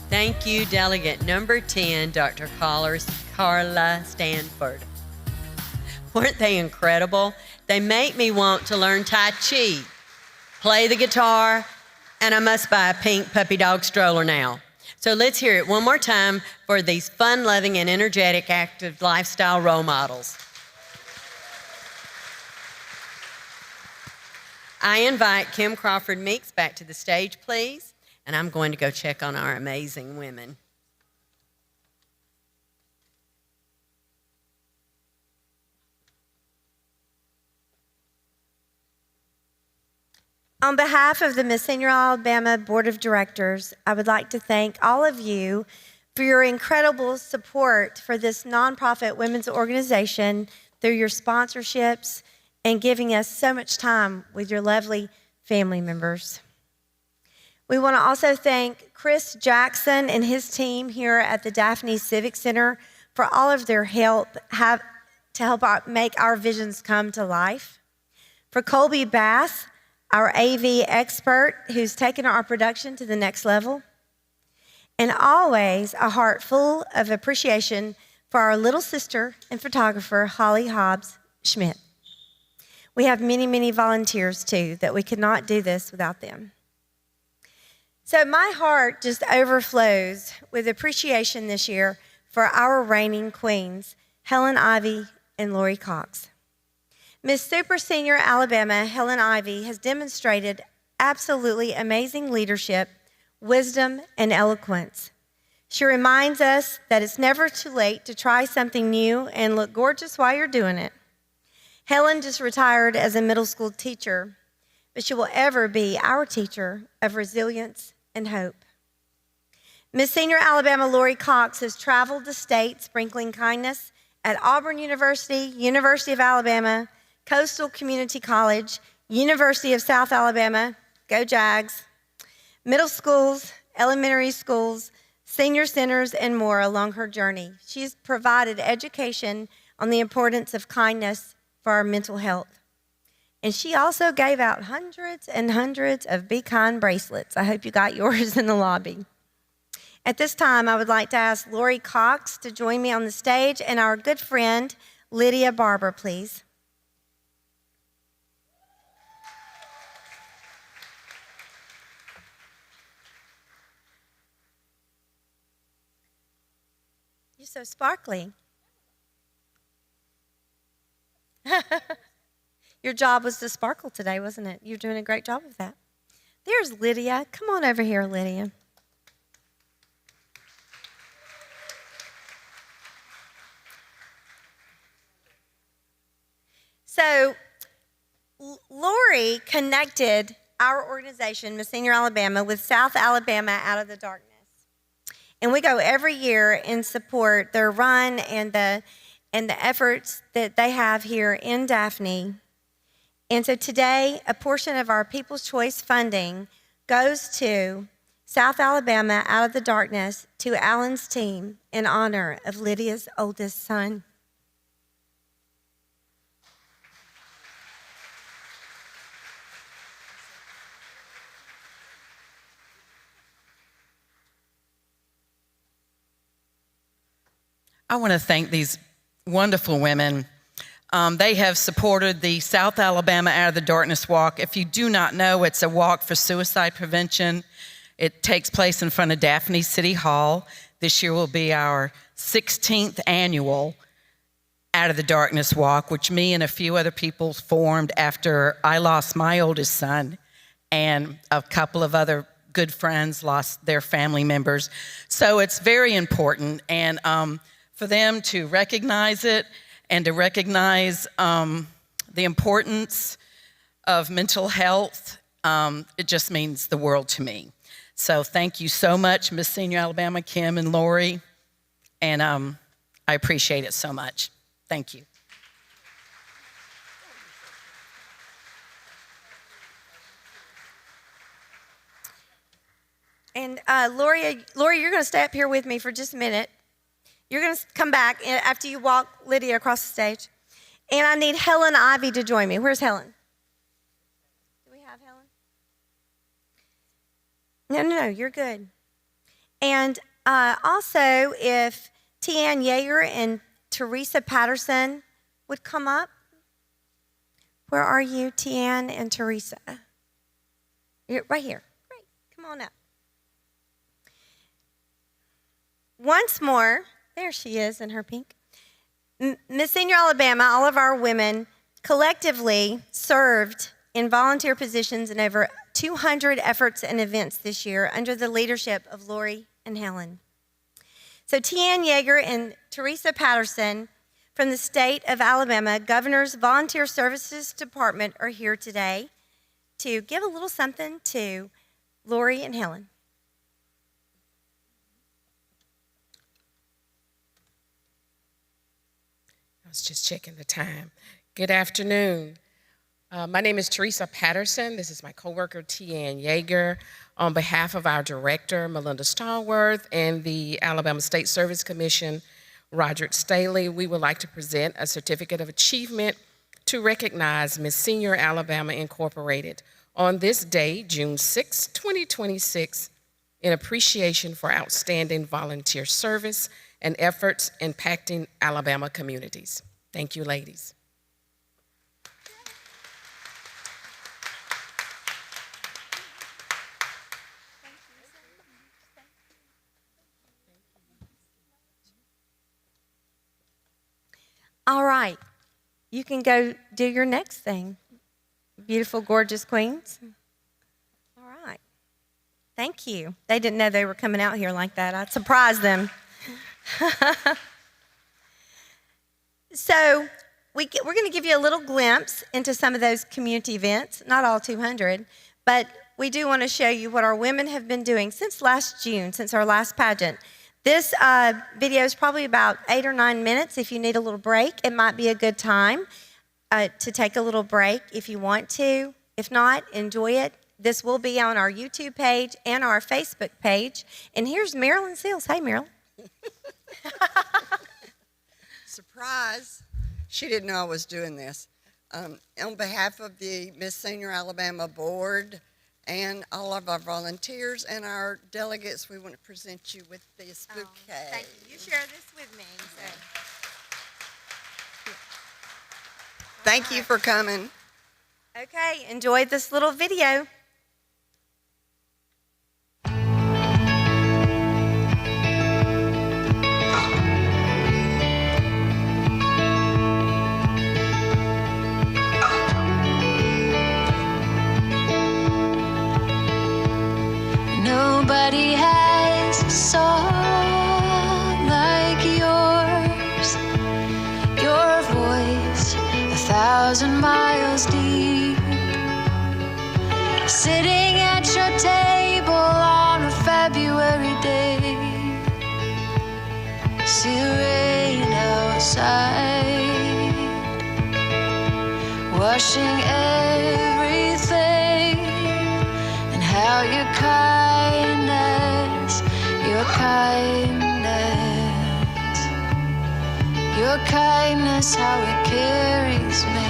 Thank you, Delegate number 10, Dr. Carla Stanford. Weren't they incredible? They make me want to learn Tai Chi, play the guitar, and I must buy a pink puppy dog stroller now. So let's hear it one more time for these fun-loving and energetic active lifestyle role models. I invite Kim Crawford Meeks back to the stage, please. And I'm going to go check on our amazing women. On behalf of the Miss Senior Alabama Board of Directors, I would like to thank all of you for your incredible support for this nonprofit women's organization through your sponsorships and giving us so much time with your lovely family members. We want to also thank Chris Jackson and his team here at the Daphne Civic Center for all of their help to help make our visions come to life. For Colby Bass, our AV expert who's taken our production to the next level. And always a heart full of appreciation for our little sister and photographer, Holly Hobbs Schmidt. We have many, many volunteers too that we could not do this without them. So my heart just overflows with appreciation this year for our reigning queens, Helen Ivy and Lori Cox. Miss Super Senior Alabama, Helen Ivy, has demonstrated absolutely amazing leadership, wisdom, and eloquence. She reminds us that it's never too late to try something new and look gorgeous while you're doing it. Helen just retired as a middle school teacher, but she will ever be our teacher of resilience and hope. Miss Senior Alabama Lori Cox has traveled the state sprinkling kindness at Auburn University, University of Alabama, Coastal Community College, University of South Alabama, go Jags, middle schools, elementary schools, senior centers, and more along her journey. She's provided education on the importance of kindness for our mental health. And she also gave out hundreds and hundreds of Be Kind bracelets. I hope you got yours in the lobby. At this time, I would like to ask Lori Cox to join me on the stage and our good friend, Lydia Barber, please. You're so sparkly. Your job was to sparkle today, wasn't it? You're doing a great job of that. There's Lydia. Come on over here, Lydia. So, Lori connected our organization, Miss Senior Alabama, with South Alabama Out of the Darkness. And we go every year and support their run and the efforts that they have here in Daphne. And so today, a portion of our People's Choice funding goes to South Alabama Out of the Darkness to Alan's team in honor of Lydia's oldest son. I want to thank these wonderful women They have supported the South Alabama Out of the Darkness Walk. If you do not know, it's a walk for suicide prevention. It takes place in front of Daphne City Hall. This year will be our 16th annual Out of the Darkness Walk, which me and a few other people formed after I lost my oldest son, and a couple of other good friends lost their family members. So it's very important, and for them to recognize it and to recognize the importance of mental health, it just means the world to me. So thank you so much, Miss Senior Alabama, Kim and Lori, and I appreciate it so much. Thank you. And Lori, you're going to stay up here with me for just a minute. You're going to come back after you walk Lydia across the stage. And I need Helen Ivy to join me. Where's Helen? Do we have Helen? No, you're good. And also, if Tian Yeager and Teresa Patterson would come up. Where are you, Tian and Teresa? You're right here. Great. Come on up. Once more, there she is in her pink. Miss Senior Alabama, all of our women collectively served in volunteer positions in over 200 efforts and events this year under the leadership of Lori and Helen. So Tian Yeager and Teresa Patterson from the state of Alabama Governor's Volunteer Services Department are here today to give a little something to Lori and Helen. I was just checking the time. Good afternoon. My name is Teresa Patterson. This is my coworker, Tian Yeager. On behalf of our director, Melinda Stallworth, and the Alabama State Service Commission, Roderick Staley, we would like to present a certificate of achievement to recognize Miss Senior Alabama Incorporated on this day, June 6, 2026, in appreciation for outstanding volunteer service and efforts impacting Alabama communities. Thank you, ladies. All right, you can go do your next thing. Beautiful, gorgeous queens. All right, thank you. They didn't know they were coming out here like that. I surprised them. So we're going to give you a little glimpse into some of those community events, not all 200, but we do want to show you what our women have been doing since last June, since our last pageant. This video is probably about 8 or 9 minutes. If you need a little break, it might be a good time to take a little break if you want to. If not, enjoy it. This will be on our YouTube page and our Facebook page. And here's Marilyn Seals. Hey, Marilyn. Surprise. She didn't know I was doing this. On behalf of the Miss Senior Alabama Board and all of our volunteers and our delegates, we want to present you with this bouquet. Thank you. You share this with me. So. Thank you for coming. Okay, enjoy this little video. Nobody has a song like yours. Your voice 1,000 miles deep. Sitting at your table on a February day. See the rain outside, washing everything, and how your kindness, how it carries me.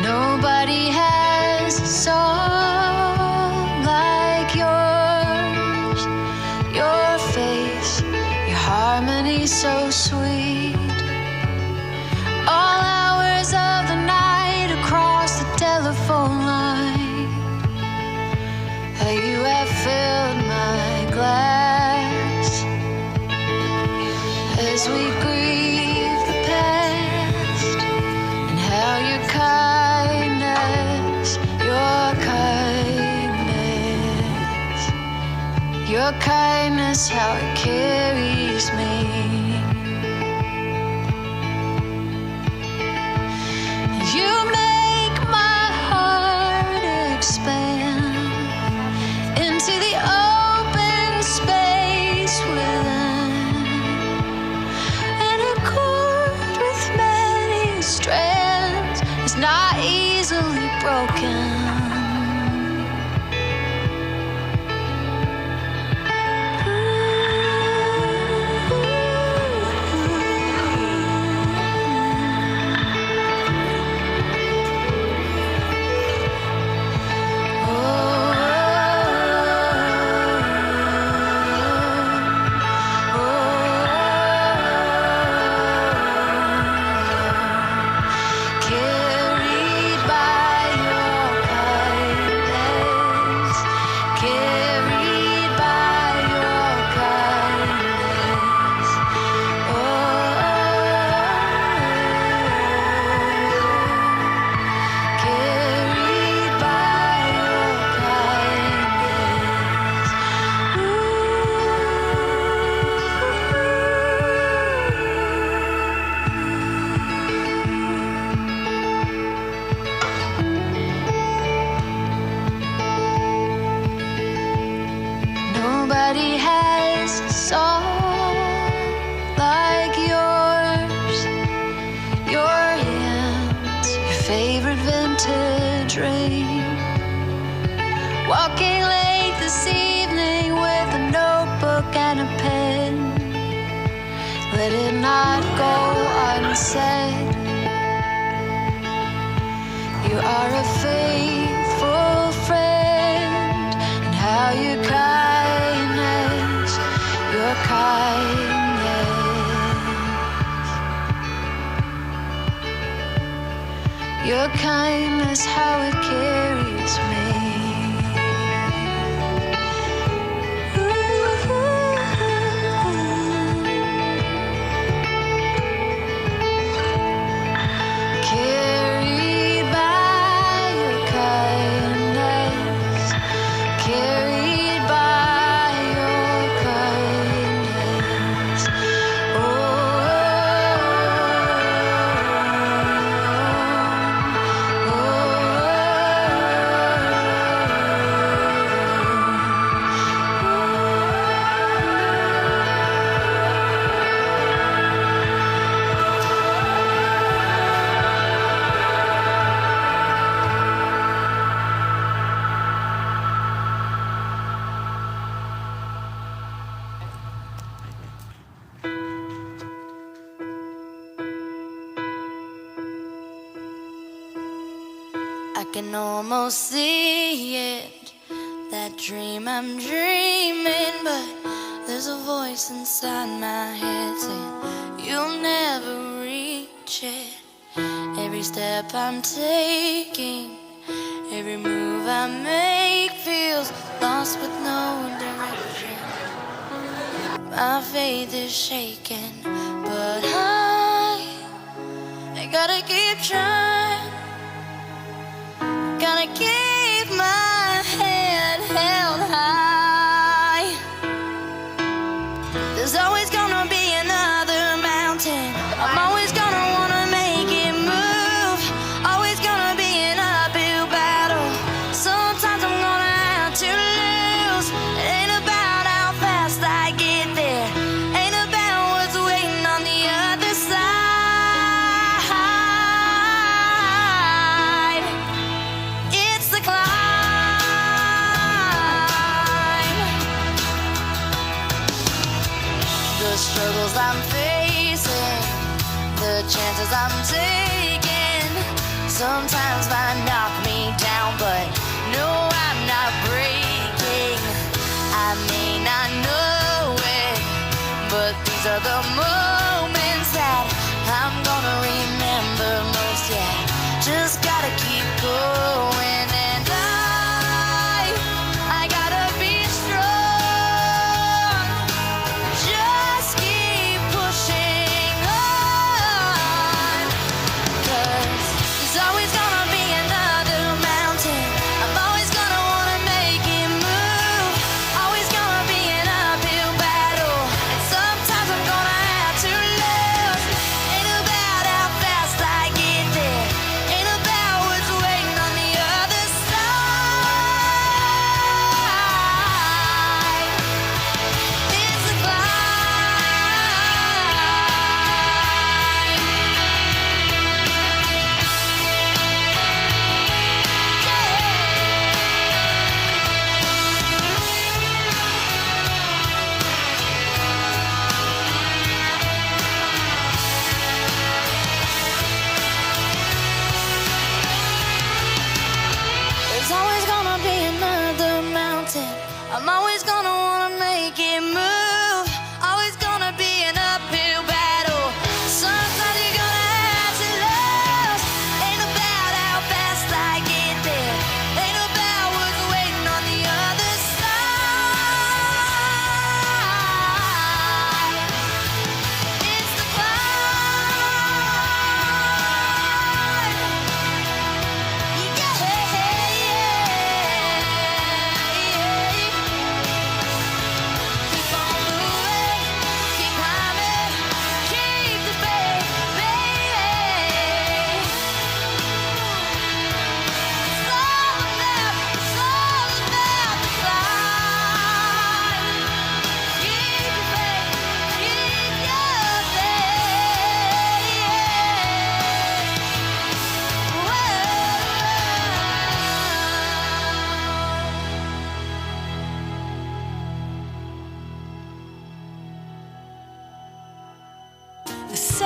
Nobody has a song like yours. me so sweet. All hours of the night across the telephone line, how you have filled my glass as we grieve the past, and how your kindness, how it carries me. You make my heart expand into the open space within, and a cord with many strands is not easily broken. Nobody has a song like yours. Your hands, your favorite vintage ring. Walking late this evening with a notebook and a pen. Let it not go unsaid. You are a faithful friend, and how your kindness, your kindness, how it carries me. Carried by your kindness, carried by your kindness. I can almost see it, that dream I'm dreaming, but there's a voice inside my head saying you'll never reach it. Every step I'm taking, every move I make feels lost with no direction. My faith is shaken, but I gotta keep trying. Gotta keep my head held high. There's always gonna be another mountain. I'm always gonna wanna make it move. Always gonna be an uphill battle. Sometimes I'm gonna have to lose. It ain't about how fast I get there. Ain't about what's waiting on the other side. It's the climb. The struggles I'm facing, the chances I'm taking, sometimes might knock me down, but no, I'm not breaking. I may not know it, but these are the moments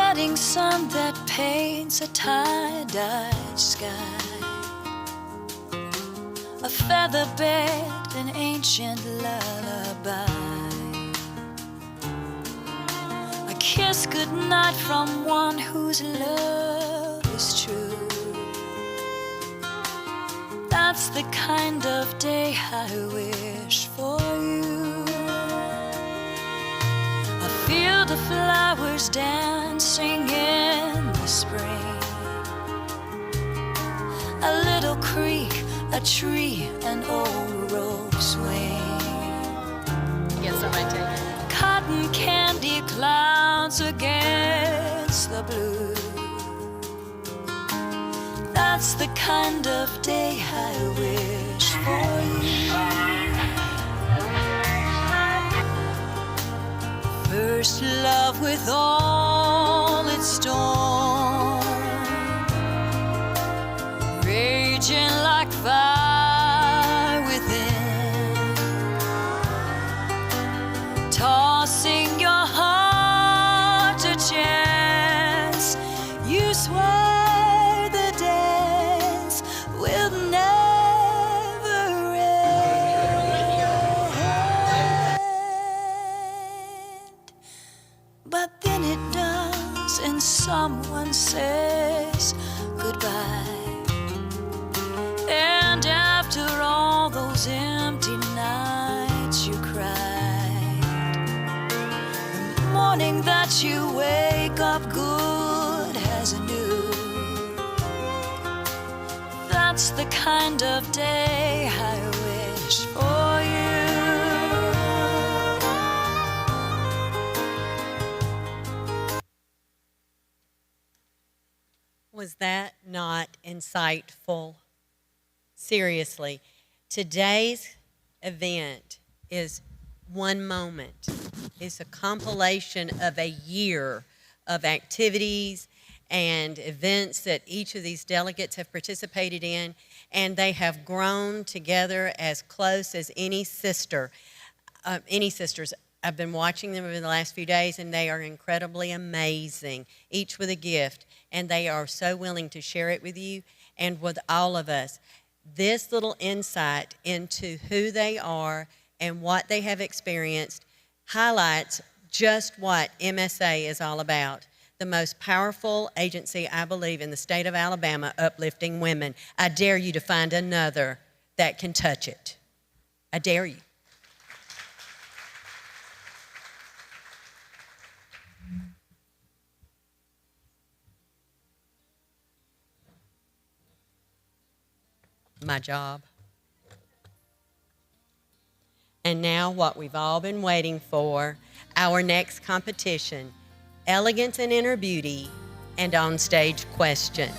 setting sun that paints a tie-dyed sky, a feather bed, an ancient lullaby, a kiss goodnight from one whose love is true. That's the kind of day I wish for you. A field of flowers dancing in the spring, a little creek, a tree, an old rope swing. Get somebody take it. Cotton candy clouds against the blue. That's the kind of day I wish for you. First love with all its storm, raging like fire within, tossing your heart to chance. You swear the dance will never end, but then it does, and someone says goodbye. And after all those empty nights you cried, the morning that you wake up good as new, that's the kind of day I wish for you. Was that not insightful? Seriously, today's event is one moment. It's a compilation of a year of activities and events that each of these delegates have participated in, and they have grown together as close as any sisters. I've been watching them over the last few days, and they are incredibly amazing, each with a gift, and they are so willing to share it with you and with all of us. This little insight into who they are and what they have experienced highlights just what MSA is all about. The most powerful agency, I believe, in the state of Alabama, uplifting women. I dare you to find another that can touch it. I dare you. My job. And now what we've all been waiting for, our next competition, Elegance and Inner Beauty and On-Stage Question.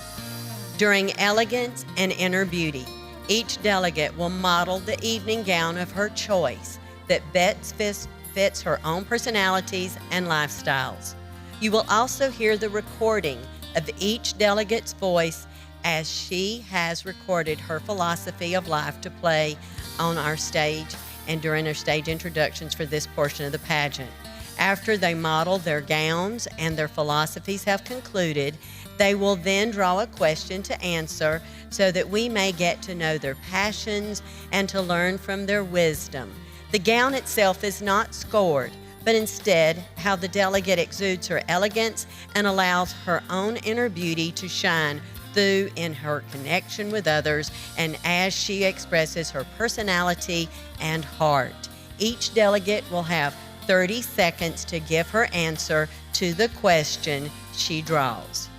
During Elegance and Inner Beauty, each delegate will model the evening gown of her choice that best fits her own personalities and lifestyles. You will also hear the recording of each delegate's voice as she has recorded her philosophy of life to play on our stage and during our stage introductions for this portion of the pageant. After they model their gowns and their philosophies have concluded, they will then draw a question to answer so that we may get to know their passions and to learn from their wisdom. The gown itself is not scored, but instead how the delegate exudes her elegance and allows her own inner beauty to shine through in her connection with others and as she expresses her personality and heart. Each delegate will have 30 seconds to give her answer to the question she draws.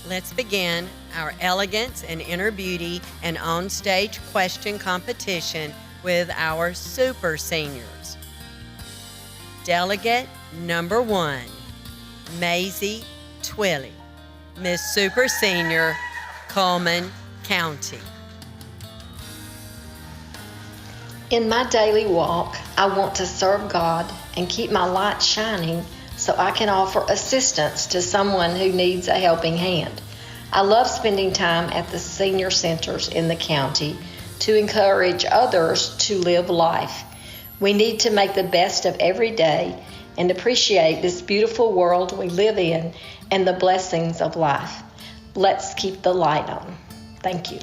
Let's begin our Elegance and Inner Beauty and On-Stage Question competition with our super seniors. Delegate number 1, Maisie Twilly, Miss Super Senior, Coleman County. In my daily walk, I want to serve God and keep my light shining so I can offer assistance to someone who needs a helping hand. I love spending time at the senior centers in the county to encourage others to live life. We need to make the best of every day and appreciate this beautiful world we live in and the blessings of life. Let's keep the light on. Thank you.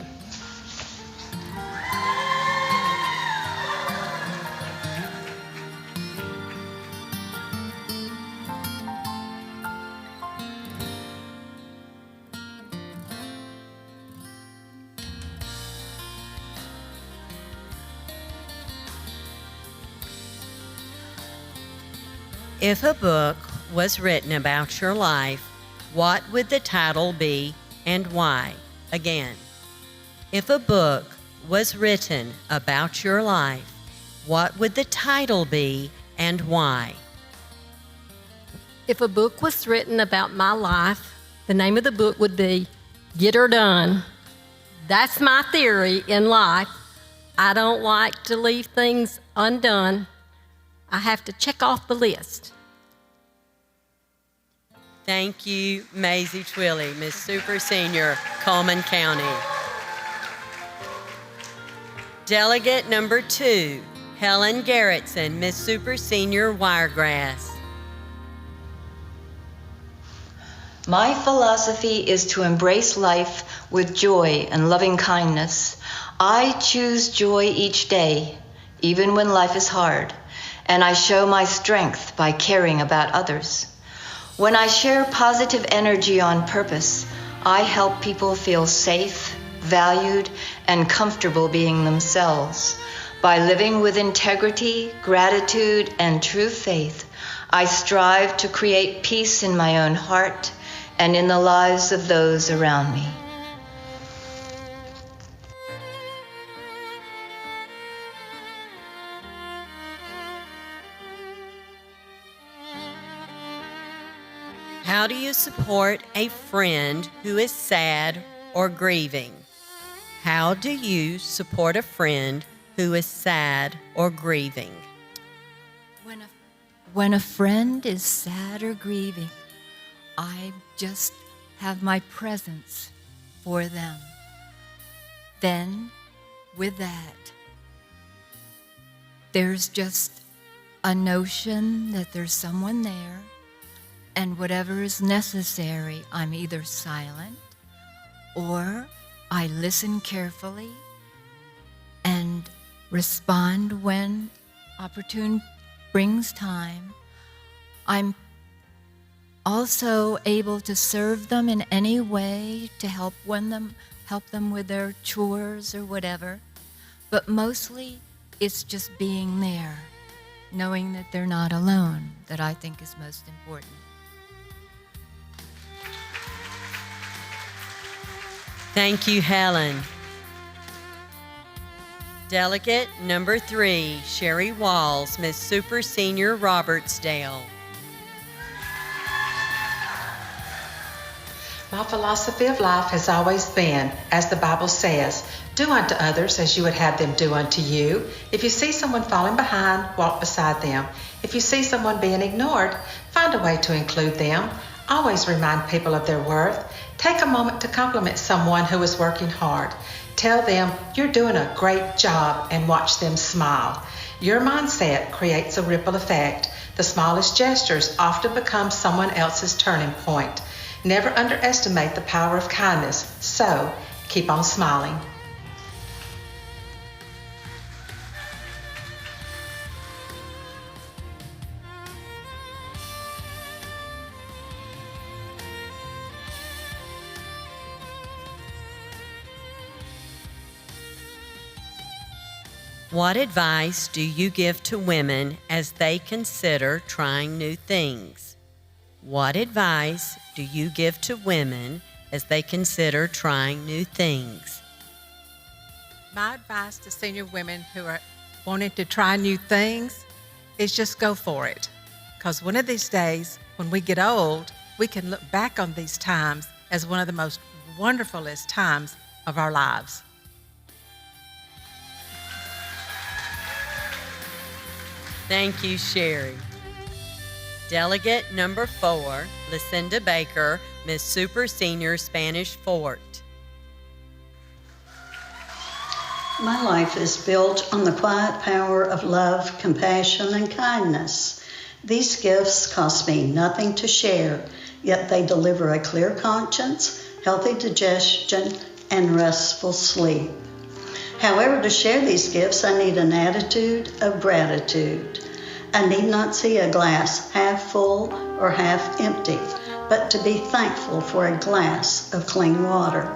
If a book was written about your life, what would the title be and why? Again, if a book was written about your life, what would the title be and why? If a book was written about my life, the name of the book would be Get Her Done. That's my theory in life. I don't like to leave things undone. I have to check off the list. Thank you, Maisie Twilley, Miss Super Senior, Coleman County. Delegate number 2, Helen Garrettson, Miss Super Senior, Wiregrass. My philosophy is to embrace life with joy and loving kindness. I choose joy each day, even when life is hard, and I show my strength by caring about others. When I share positive energy on purpose, I help people feel safe, valued, and comfortable being themselves. By living with integrity, gratitude, and true faith, I strive to create peace in my own heart and in the lives of those around me. How do you support a friend who is sad or grieving? How do you support a friend who is sad or grieving? When a friend is sad or grieving, I just have my presence for them. Then, with that, there's just a notion that there's someone there, and whatever is necessary, I'm either silent or I listen carefully and respond when opportune brings time. I'm also able to serve them in any way to help them with their chores or whatever. But mostly it's just being there, knowing that they're not alone, that I think is most important. Thank you, Helen. Delegate number 3, Sherry Walls, Miss Super Senior, Robertsdale. My philosophy of life has always been, as the Bible says, do unto others as you would have them do unto you. If you see someone falling behind, walk beside them. If you see someone being ignored, find a way to include them. Always remind people of their worth. Take a moment to compliment someone who is working hard. Tell them you're doing a great job and watch them smile. Your mindset creates a ripple effect. The smallest gestures often become someone else's turning point. Never underestimate the power of kindness, so keep on smiling. What advice do you give to women as they consider trying new things? What advice do you give to women as they consider trying new things? My advice to senior women who are wanting to try new things is just go for it. Because one of these days, when we get old, we can look back on these times as one of the most wonderfulest times of our lives. Thank you, Sherry. Delegate number 4, Lucinda Baker, Miss Super Senior, Spanish Fort. My life is built on the quiet power of love, compassion, and kindness. These gifts cost me nothing to share, yet they deliver a clear conscience, healthy digestion, and restful sleep. However, to share these gifts, I need an attitude of gratitude. I need not see a glass half full or half empty, but to be thankful for a glass of clean water.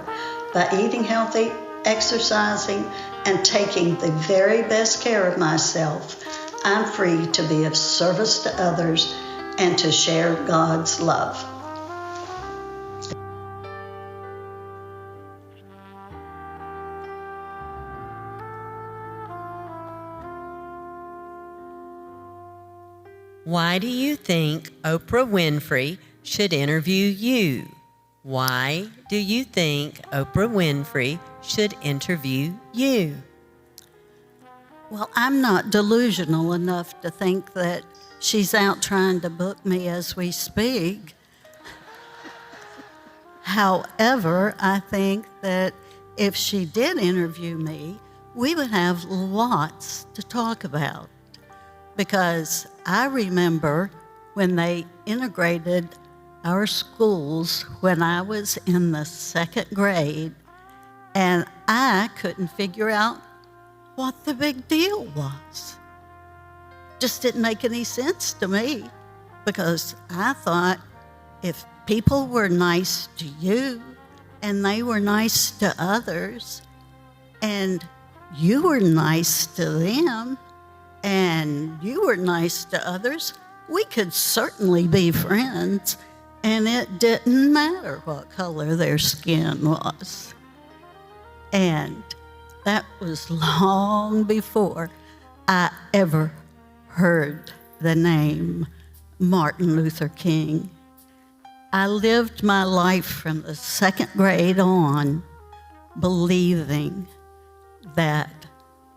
By eating healthy, exercising, and taking the very best care of myself, I'm free to be of service to others and to share God's love. Why do you think Oprah Winfrey should interview you? Why do you think Oprah Winfrey should interview you? Well, I'm not delusional enough to think that she's out trying to book me as we speak. However, I think that if she did interview me, we would have lots to talk about. Because I remember when they integrated our schools when I was in the 2nd grade, and I couldn't figure out what the big deal was. Just didn't make any sense to me, because I thought if people were nice to you and they were nice to others and you were nice to them and you were nice to others, we could certainly be friends, and it didn't matter what color their skin was. And that was long before I ever heard the name Martin Luther King. I lived my life from the 2nd grade on believing that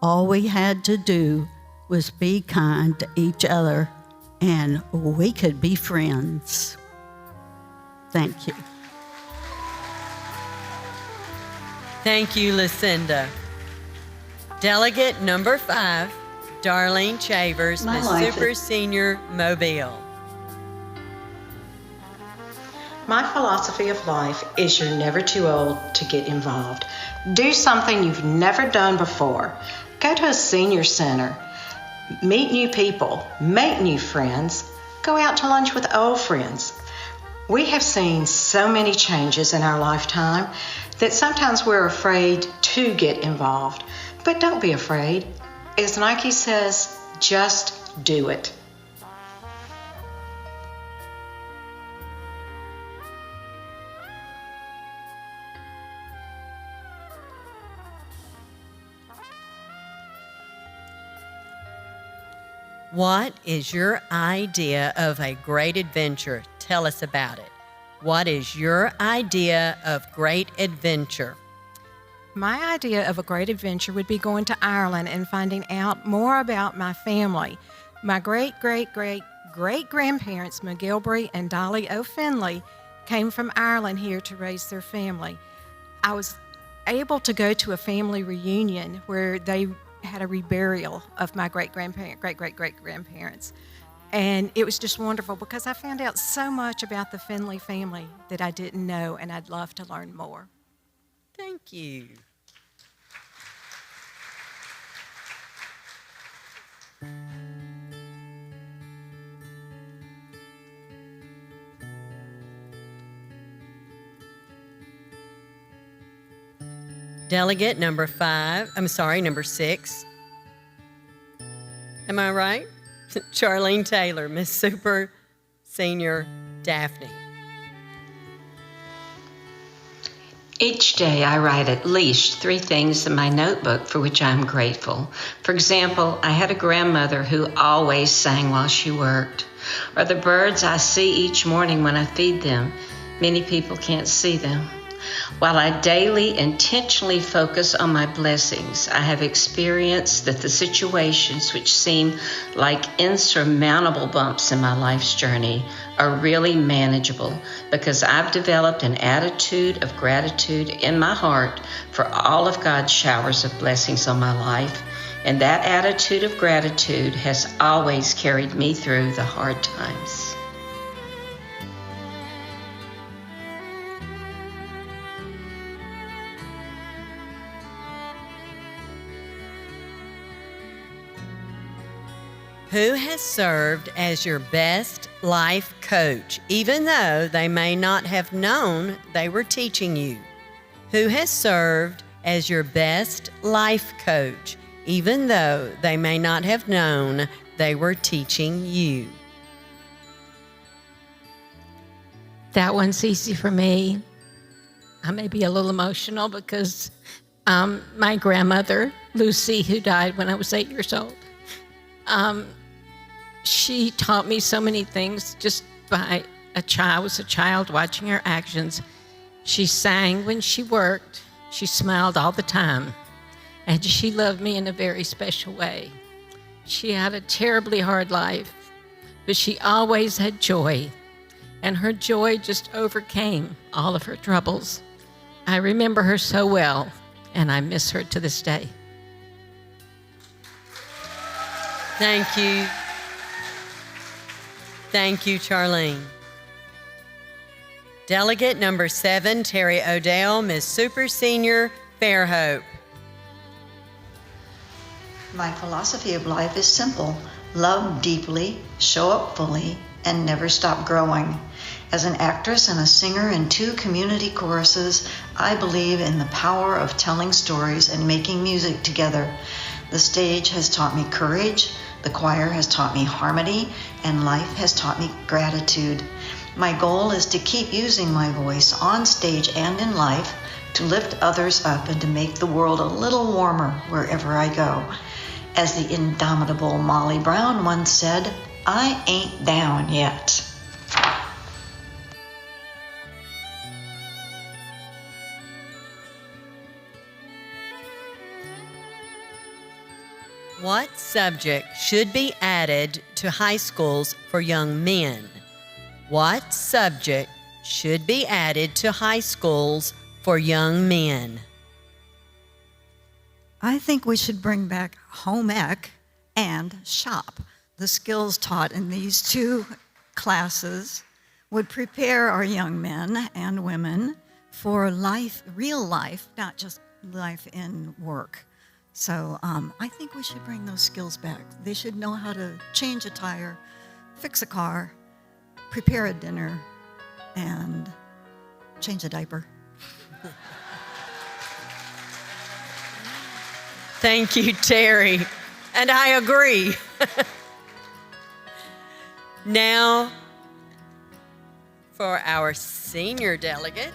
all we had to do was be kind to each other and we could be friends. Thank you. Thank you, Lucinda. Delegate number 5, Darlene Chavers, My Miss life Super is- Senior Mobile. My philosophy of life is you're never too old to get involved. Do something you've never done before. Go to a senior center. Meet new people. Make new friends. Go out to lunch with old friends. We have seen so many changes in our lifetime that sometimes we're afraid to get involved. But don't be afraid. As Nike says, just do it. What is your idea of a great adventure? Tell us about it. What is your idea of great adventure? My idea of a great adventure would be going to Ireland and finding out more about my family. My great-great-great-great-grandparents, McGilvery and Dolly O'Finley, came from Ireland here to raise their family. I was able to go to a family reunion where they had a reburial of my great-great-great-grandparents. And it was just wonderful because I found out so much about the Finley family that I didn't know, and I'd love to learn more. Thank you. Delegate number 6. Am I right? Charlene Taylor, Miss Super Senior Daphne. Each day I write at least 3 things in my notebook for which I'm grateful. For example, I had a grandmother who always sang while she worked, or the birds I see each morning when I feed them. Many people can't see them. While I daily intentionally focus on my blessings, I have experienced that the situations which seem like insurmountable bumps in my life's journey are really manageable because I've developed an attitude of gratitude in my heart for all of God's showers of blessings on my life, and that attitude of gratitude has always carried me through the hard times. Who has served as your best life coach, even though they may not have known they were teaching you? Who has served as your best life coach, even though they may not have known they were teaching you? That one's easy for me. I may be a little emotional because my grandmother, Lucy, who died when I was 8 years old, she taught me so many things just by a child watching her actions. She sang when she worked. She smiled all the time. And she loved me in a very special way. She had a terribly hard life, but she always had joy. And her joy just overcame all of her troubles. I remember her so well, and I miss her to this day. Thank you. Thank you, Charlene. Delegate number 7, Terry Odell, Miss Super Senior Fairhope. My philosophy of life is simple: love deeply, show up fully, and never stop growing. As an actress and a singer in 2 community choruses, I believe in the power of telling stories and making music together. The stage has taught me courage, the choir has taught me harmony, and life has taught me gratitude. My goal is to keep using my voice on stage and in life to lift others up and to make the world a little warmer wherever I go. As the indomitable Molly Brown once said, I ain't down yet. What subject should be added to high schools for young men? What subject should be added to high schools for young men? I think we should bring back home ec and shop. The skills taught in these 2 classes would prepare our young men and women for life, real life, not just life in work. So I think we should bring those skills back. They should know how to change a tire, fix a car, prepare a dinner, and change a diaper. Thank you, Terry. And I agree. Now, for our senior delegates.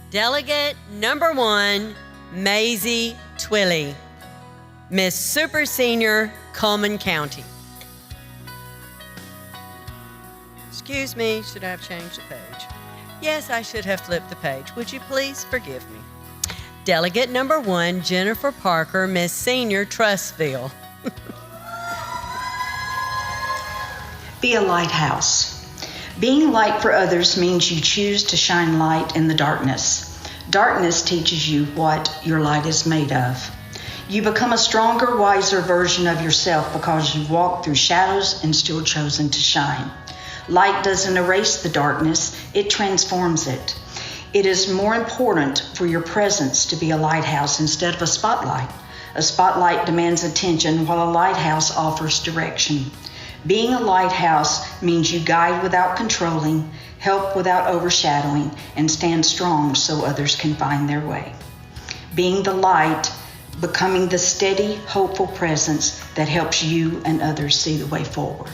Delegate number 1, Maisie Twilley, Miss Super Senior, Coleman County. Excuse me, should I have changed the page? Yes, I should have flipped the page. Would you please forgive me? Delegate number 1, Jennifer Parker, Miss Senior, Trustville. Be a lighthouse. Being light for others means you choose to shine light in the darkness. Darkness teaches you what your light is made of. You become a stronger, wiser version of yourself because you walked through shadows and still chosen to shine. Light doesn't erase the darkness, it transforms it. It is more important for your presence to be a lighthouse instead of a spotlight. A spotlight demands attention while a lighthouse offers direction. Being a lighthouse means you guide without controlling, help without overshadowing, and stand strong so others can find their way. Being the light, becoming the steady, hopeful presence that helps you and others see the way forward.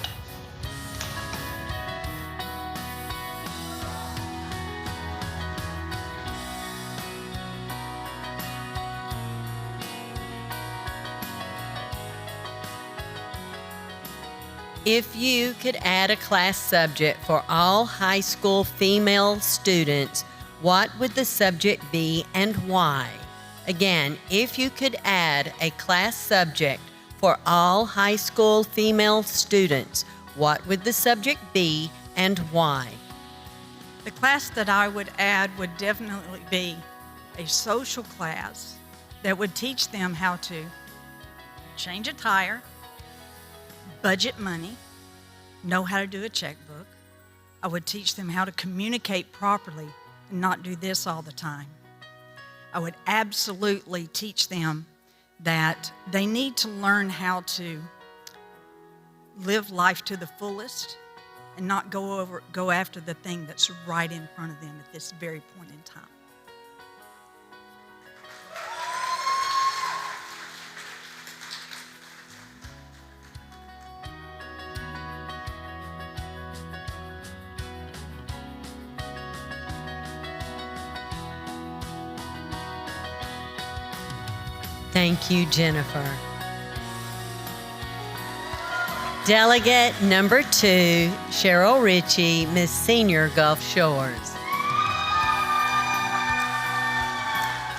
If you could add a class subject for all high school female students, what would the subject be and why? Again, if you could add a class subject for all high school female students, what would the subject be and why? The class that I would add would definitely be a social class that would teach them how to change a tire, budget money, know how to do a checkbook. I would teach them how to communicate properly and not do this all the time. I would absolutely teach them that they need to learn how to live life to the fullest and not go after the thing that's right in front of them at this very point in time. Thank you, Jennifer. Delegate number 2, Cheryl Ritchie, Miss Senior Gulf Shores.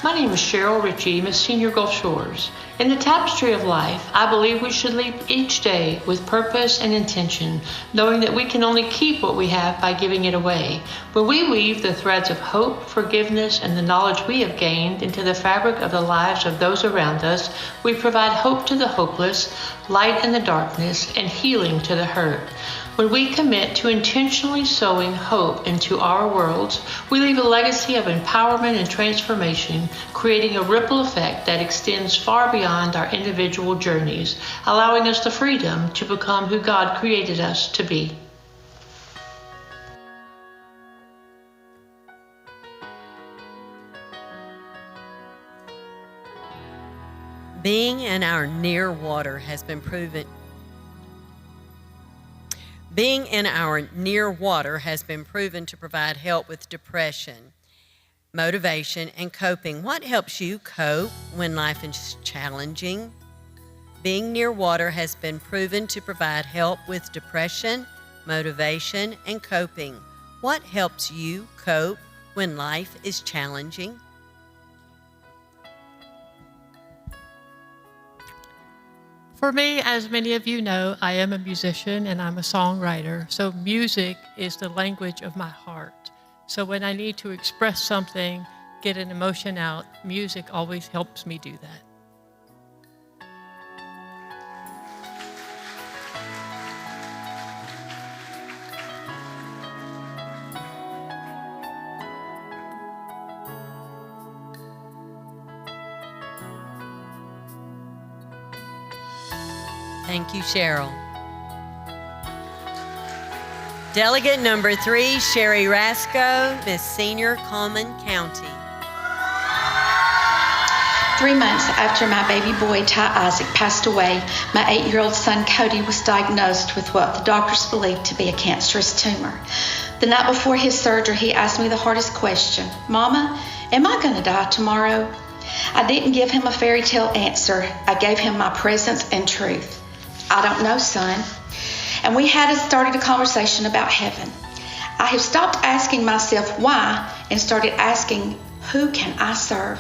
My name is Cheryl Ritchie, Miss Senior Gulf Shores. In the tapestry of life, I believe we should live each day with purpose and intention, knowing that we can only keep what we have by giving it away. When we weave the threads of hope, forgiveness, and the knowledge we have gained into the fabric of the lives of those around us, we provide hope to the hopeless, light in the darkness, and healing to the hurt. When we commit to intentionally sowing hope into our worlds, we leave a legacy of empowerment and transformation, creating a ripple effect that extends far beyond our individual journeys, allowing us the freedom to become who God created us to be. Being in our near water has been proven to provide help with depression, motivation, and coping. What helps you cope when life is challenging? Being near water has been proven to provide help with depression, motivation, and coping. What helps you cope when life is challenging? For me, as many of you know, I am a musician and I'm a songwriter. So music is the language of my heart. So when I need to express something, get an emotion out, music always helps me do that. Thank you, Cheryl. Delegate number 3, Sherry Rasco, Miss Senior Coleman County. 3 months after my baby boy, Ty Isaac, passed away, my 8-year-old son, Cody, was diagnosed with what the doctors believed to be a cancerous tumor. The night before his surgery, he asked me the hardest question, "Mama, am I going to die tomorrow?" I didn't give him a fairy tale answer. I gave him my presence and truth. "I don't know, son." And we started a conversation about heaven. I have stopped asking myself why and started asking, who can I serve?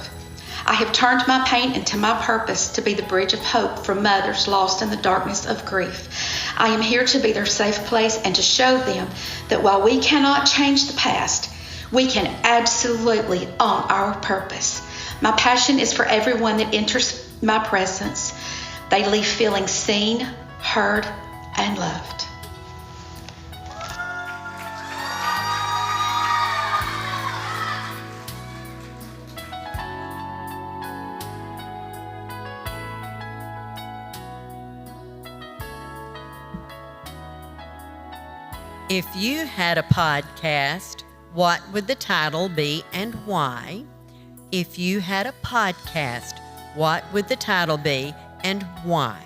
I have turned my pain into my purpose to be the bridge of hope for mothers lost in the darkness of grief. I am here to be their safe place and to show them that while we cannot change the past, we can absolutely own our purpose. My passion is for everyone that enters my presence. They leave feeling seen, heard, and loved. If you had a podcast, what would the title be and why? If you had a podcast, what would the title be and why?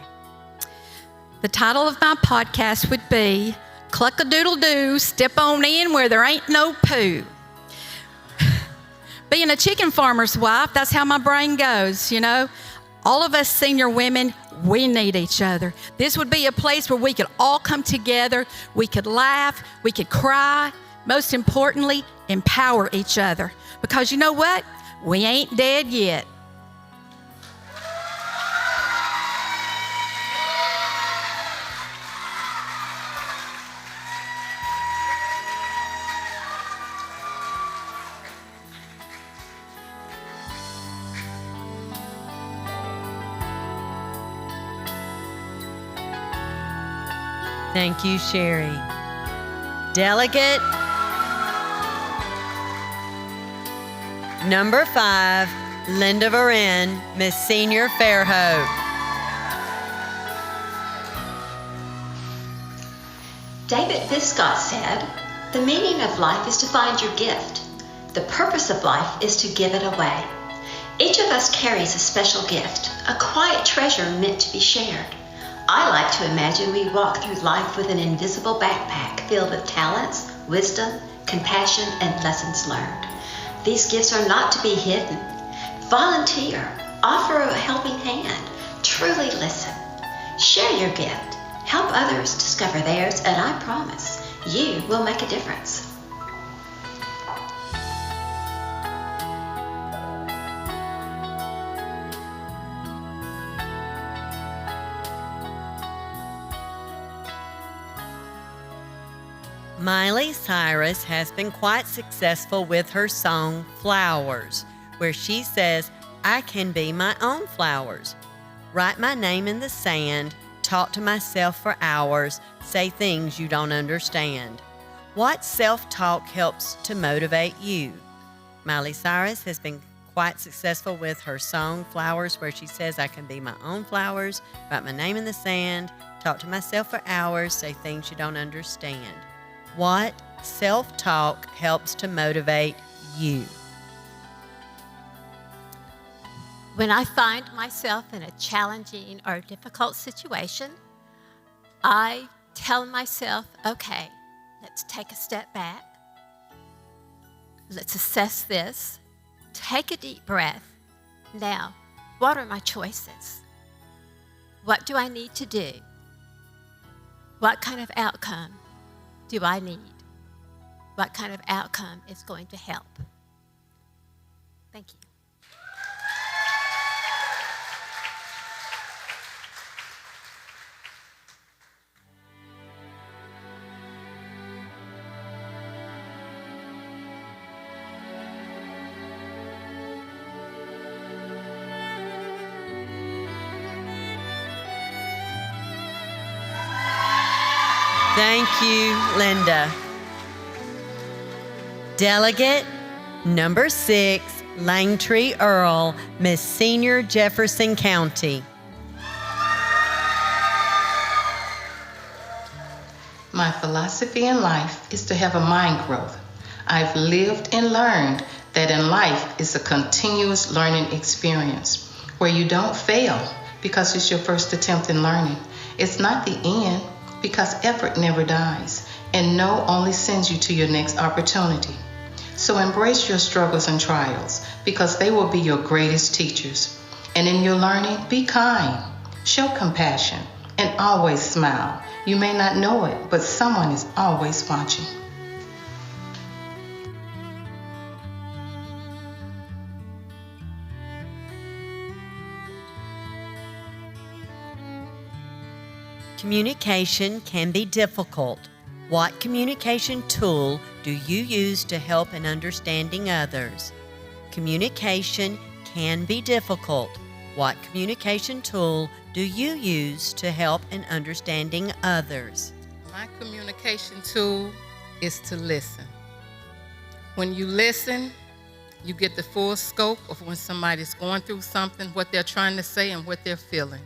The title of my podcast would be Cluck-a-Doodle-Doo, Step On In Where There Ain't No Poo. Being a chicken farmer's wife, that's how my brain goes, you know. All of us senior women, we need each other. This would be a place where we could all come together. We could laugh. We could cry. Most importantly, empower each other. Because you know what? We ain't dead yet. Thank you, Sherry. Delegate number 5, Linda Varin, Miss Senior Fairhope. David Viscott said, "The meaning of life is to find your gift. The purpose of life is to give it away." Each of us carries a special gift, a quiet treasure meant to be shared. I like to imagine we walk through life with an invisible backpack filled with talents, wisdom, compassion, and lessons learned. These gifts are not to be hidden. Volunteer, offer a helping hand, truly listen. Share your gift, help others discover theirs, and I promise you will make a difference. Miley Cyrus has been quite successful with her song Flowers, where she says, "I can be my own flowers. Write my name in the sand, talk to myself for hours, say things you don't understand." What self-talk helps to motivate you? Miley Cyrus has been quite successful with her song Flowers, where she says, "I can be my own flowers, write my name in the sand, talk to myself for hours, say things you don't understand." What self-talk helps to motivate you? When I find myself in a challenging or difficult situation, I tell myself, okay, let's take a step back. Let's assess this. Take a deep breath. Now, what are my choices? What do I need to do? What kind of outcome do I need? What kind of outcome is going to help? Thank you. Thank you, Linda. Delegate number 6, Langtree Earl, Miss Senior Jefferson County. My philosophy in life is to have a mind growth. I've lived and learned that in life is a continuous learning experience where you don't fail because it's your first attempt in learning. It's not the end because effort never dies, and no only sends you to your next opportunity. So embrace your struggles and trials because they will be your greatest teachers. And in your learning, be kind, show compassion, and always smile. You may not know it, but someone is always watching. Communication can be difficult. What communication tool do you use to help in understanding others? Communication can be difficult. What communication tool do you use to help in understanding others? My communication tool is to listen. When you listen, you get the full scope of when somebody's going through something, what they're trying to say, and what they're feeling.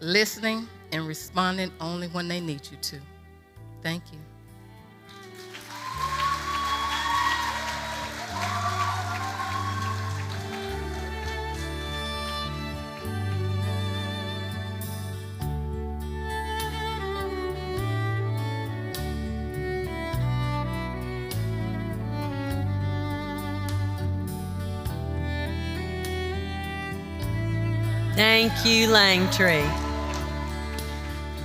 Listening and responding only when they need you to. Thank you. Thank you, Langtree.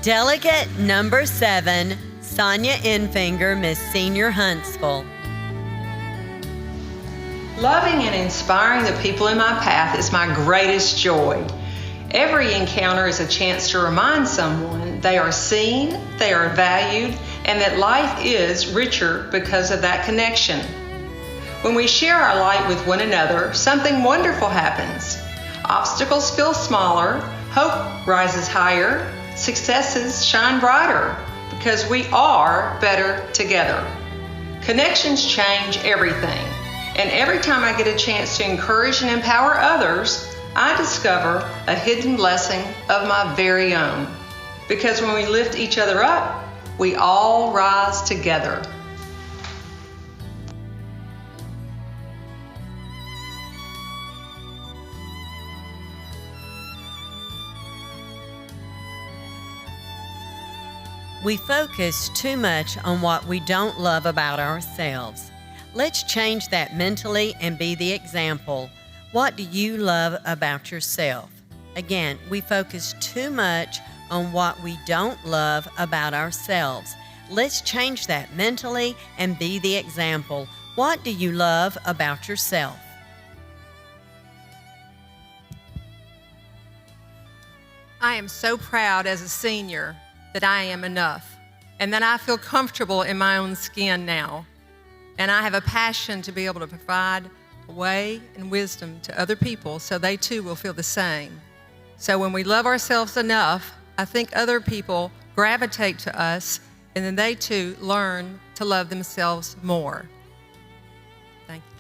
Delegate number 7, Sonia Enfinger, Miss Senior Huntsville. Loving and inspiring the people in my path is my greatest joy. Every encounter is a chance to remind someone they are seen, they are valued, and that life is richer because of that connection. When we share our light with one another, something wonderful happens. Obstacles feel smaller, hope rises higher, successes shine brighter, because we are better together. Connections change everything, and every time I get a chance to encourage and empower others, I discover a hidden blessing of my very own. Because when we lift each other up, we all rise together. We focus too much on what we don't love about ourselves. Let's change that mentally and be the example. What do you love about yourself? Again, we focus too much on what we don't love about ourselves. Let's change that mentally and be the example. What do you love about yourself? I am so proud as a senior that I am enough and that I feel comfortable in my own skin now. And I have a passion to be able to provide a way and wisdom to other people so they too will feel the same. So when we love ourselves enough, I think other people gravitate to us and then they too learn to love themselves more. Thank you.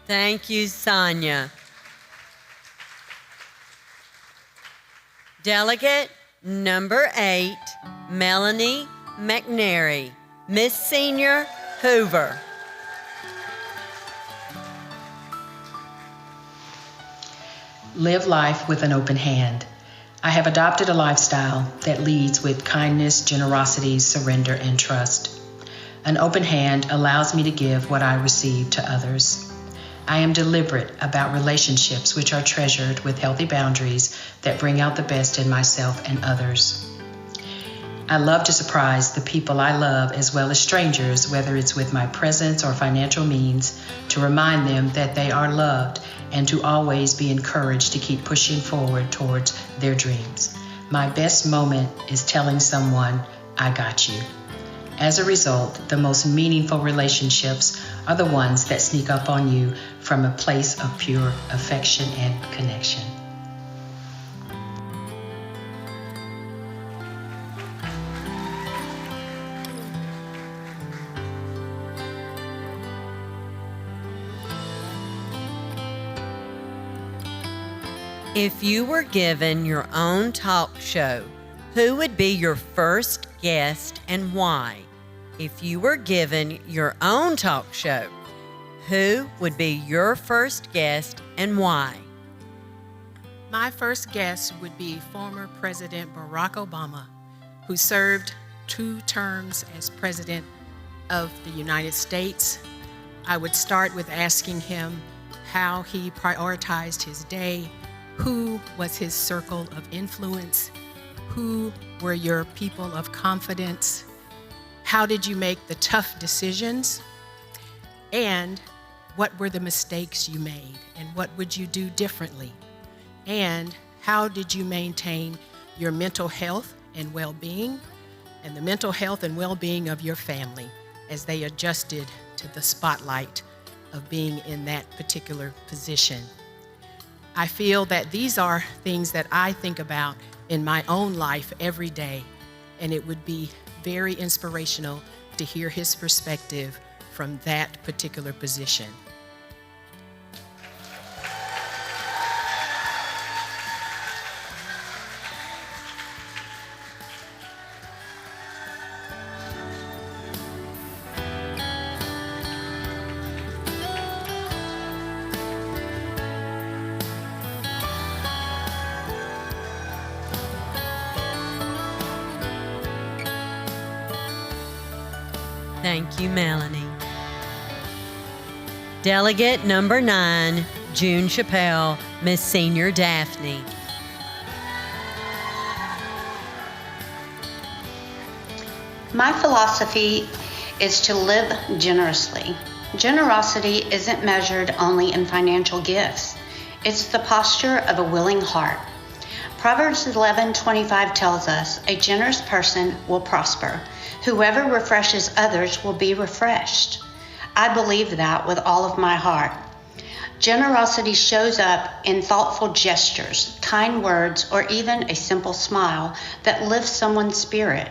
Thank you, Sonia. Delegate number 8, Melanie McNary, Miss Senior Hoover. Live life with an open hand. I have adopted a lifestyle that leads with kindness, generosity, surrender, and trust. An open hand allows me to give what I receive to others. I am deliberate about relationships which are treasured with healthy boundaries that bring out the best in myself and others. I love to surprise the people I love as well as strangers, whether it's with my presence or financial means, to remind them that they are loved and to always be encouraged to keep pushing forward towards their dreams. My best moment is telling someone, I got you. As a result, the most meaningful relationships are the ones that sneak up on you from a place of pure affection and connection. If you were given your own talk show, who would be your first guest and why? If you were given your own talk show, who would be your first guest and why? My first guest would be former President Barack Obama, who served 2 terms as President of the United States. I would start with asking him how he prioritized his day, who was his circle of influence, who were your people of confidence, how did you make the tough decisions, and what were the mistakes you made, and what would you do differently, and how did you maintain your mental health and well-being, and the mental health and well-being of your family as they adjusted to the spotlight of being in that particular position. I feel that these are things that I think about in my own life every day, and it would be very inspirational to hear his perspective from that particular position. Thank you, Melanie. Delegate number 9, June Chappelle, Miss Senior Daphne. My philosophy is to live generously. Generosity isn't measured only in financial gifts. It's the posture of a willing heart. Proverbs 11:25 tells us, a generous person will prosper. Whoever refreshes others will be refreshed. I believe that with all of my heart. Generosity shows up in thoughtful gestures, kind words, or even a simple smile that lifts someone's spirit.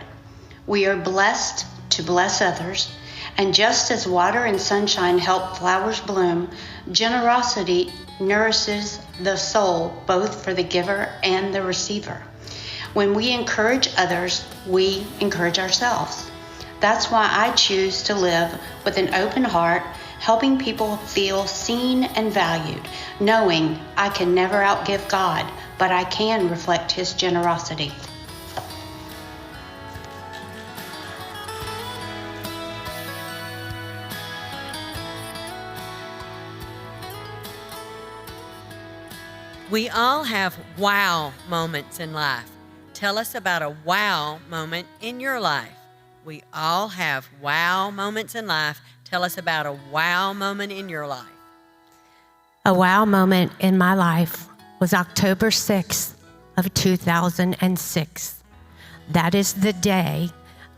We are blessed to bless others, and just as water and sunshine help flowers bloom, generosity nourishes the soul both for the giver and the receiver. When we encourage others, we encourage ourselves. That's why I choose to live with an open heart, helping people feel seen and valued, knowing I can never outgive God, but I can reflect His generosity. We all have wow moments in life. Tell us about a wow moment in your life. We all have wow moments in life. Tell us about a wow moment in your life. A wow moment in my life was October 6th of 2006. That is the day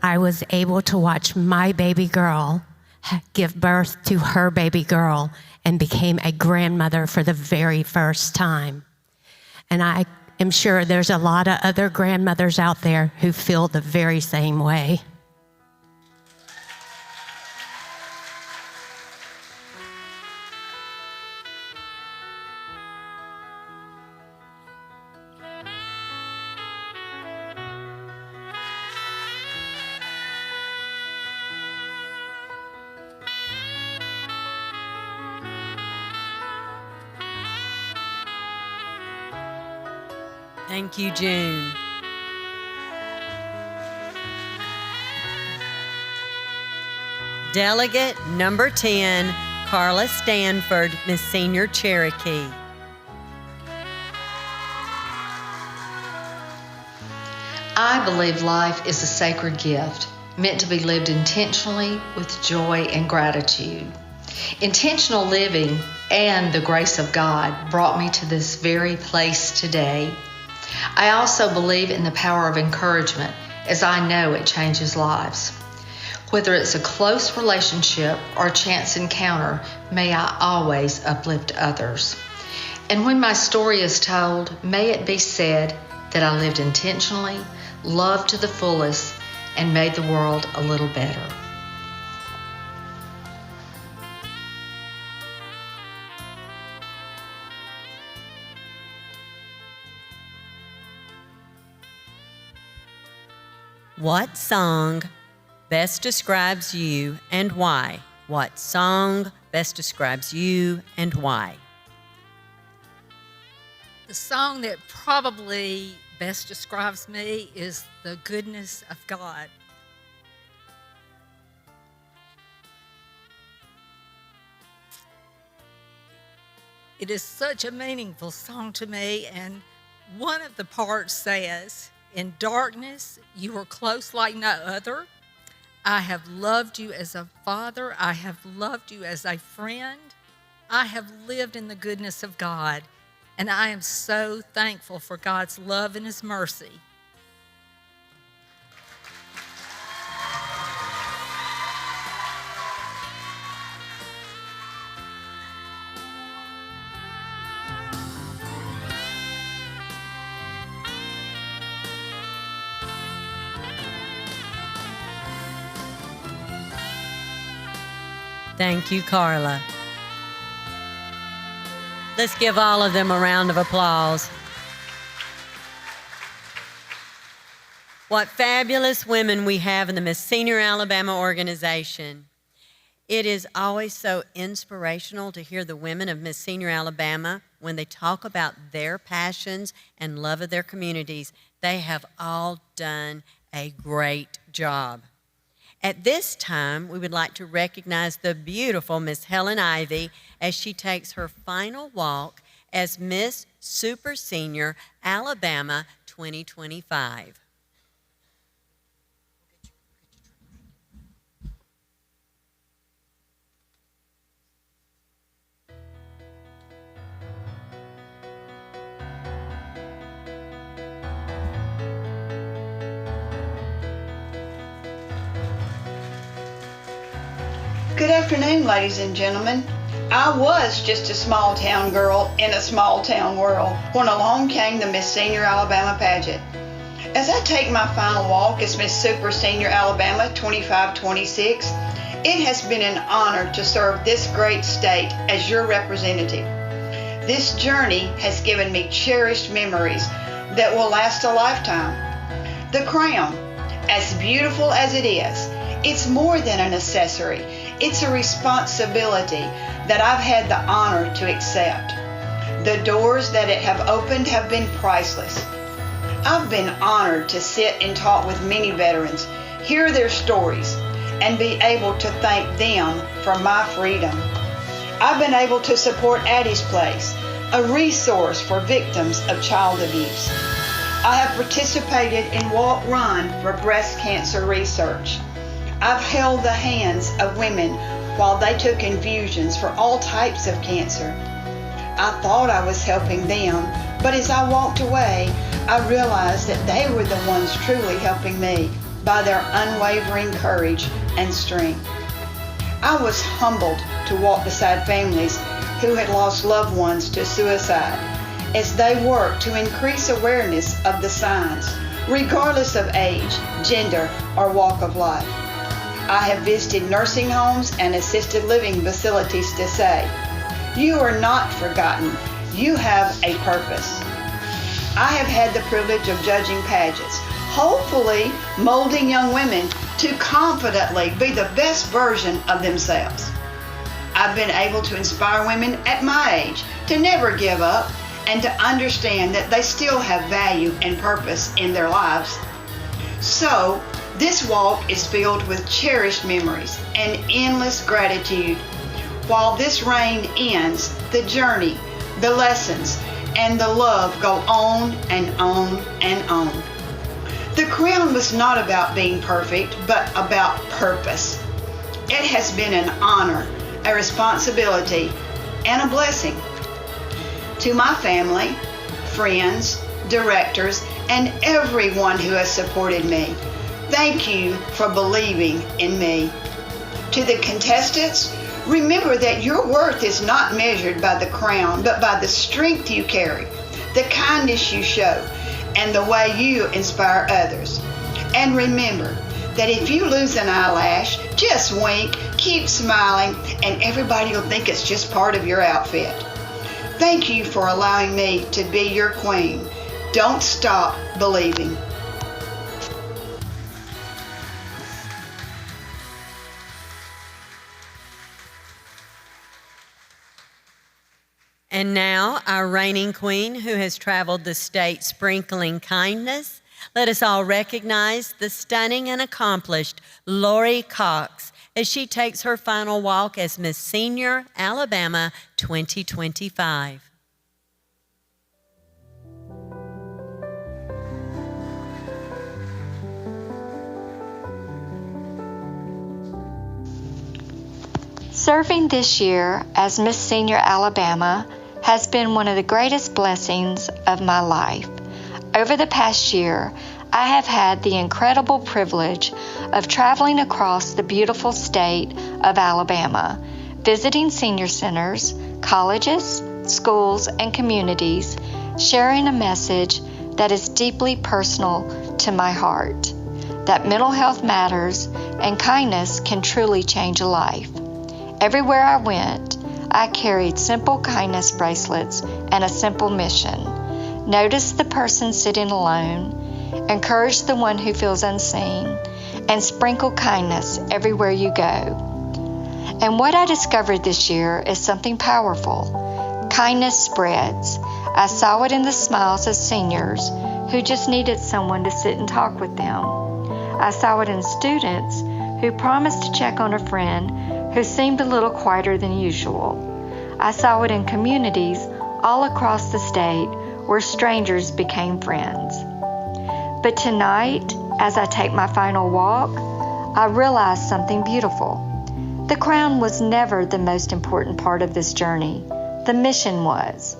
I was able to watch my baby girl give birth to her baby girl and became a grandmother for the very first time. And I am sure there's a lot of other grandmothers out there who feel the very same way. Thank you, June. Delegate number 10, Carla Stanford, Miss Senior Cherokee. I believe life is a sacred gift, meant to be lived intentionally with joy and gratitude. Intentional living and the grace of God brought me to this very place today. I also believe in the power of encouragement, as I know it changes lives. Whether it's a close relationship or a chance encounter, may I always uplift others. And when my story is told, may it be said that I lived intentionally, loved to the fullest, and made the world a little better. What song best describes you and why? What song best describes you and why? The song that probably best describes me is The Goodness of God. It is such a meaningful song to me, and one of the parts says, "In darkness, you are close like no other. I have loved you as a father. I have loved you as a friend. I have lived in the goodness of God, and I am so thankful for God's love and His mercy." Thank you, Carla. Let's give all of them a round of applause. What fabulous women we have in the Miss Senior Alabama organization. It is always so inspirational to hear the women of Miss Senior Alabama when they talk about their passions and love of their communities. They have all done a great job. At this time, we would like to recognize the beautiful Miss Helen Ivy as she takes her final walk as Miss Super Senior Alabama 2025. Good afternoon, ladies and gentlemen. I was just a small town girl in a small town world when along came the Miss Senior Alabama pageant. As I take my final walk as Miss Super Senior Alabama 2526, it has been an honor to serve this great state as your representative. This journey has given me cherished memories that will last a lifetime. The crown, as beautiful as it is, it's more than an accessory. It's a responsibility that I've had the honor to accept. The doors that it have opened have been priceless. I've been honored to sit and talk with many veterans, hear their stories, and be able to thank them for my freedom. I've been able to support Addie's Place, a resource for victims of child abuse. I have participated in Walk Run for breast cancer research. I've held the hands of women while they took infusions for all types of cancer. I thought I was helping them, but as I walked away, I realized that they were the ones truly helping me by their unwavering courage and strength. I was humbled to walk beside families who had lost loved ones to suicide as they worked to increase awareness of the signs, regardless of age, gender, or walk of life. I have visited nursing homes and assisted living facilities to say, you are not forgotten. You have a purpose. I have had the privilege of judging pageants, hopefully molding young women to confidently be the best version of themselves. I've been able to inspire women at my age to never give up and to understand that they still have value and purpose in their lives. So, this walk is filled with cherished memories and endless gratitude. While this reign ends, the journey, the lessons, and the love go on and on and on. The crown was not about being perfect, but about purpose. It has been an honor, a responsibility, and a blessing. To my family, friends, directors, and everyone who has supported me, thank you for believing in me. To the contestants, remember that your worth is not measured by the crown, but by the strength you carry, the kindness you show, and the way you inspire others. And remember that if you lose an eyelash, just wink, keep smiling, and everybody will think it's just part of your outfit. Thank you for allowing me to be your queen. Don't stop believing. And now, our reigning queen who has traveled the state sprinkling kindness. Let us all recognize the stunning and accomplished Lori Cox as she takes her final walk as Miss Senior Alabama 2025. Serving this year as Miss Senior Alabama has been one of the greatest blessings of my life. Over the past year, I have had the incredible privilege of traveling across the beautiful state of Alabama, visiting senior centers, colleges, schools, and communities, sharing a message that is deeply personal to my heart, that mental health matters and kindness can truly change a life. Everywhere I went, I carried simple kindness bracelets and a simple mission. Notice the person sitting alone, encourage the one who feels unseen, and sprinkle kindness everywhere you go. And what I discovered this year is something powerful. Kindness spreads. I saw it in the smiles of seniors who just needed someone to sit and talk with them. I saw it in students who promised to check on a friend who seemed a little quieter than usual. I saw it in communities all across the state where strangers became friends. But tonight, as I take my final walk, I realized something beautiful. The crown was never the most important part of this journey. The mission was.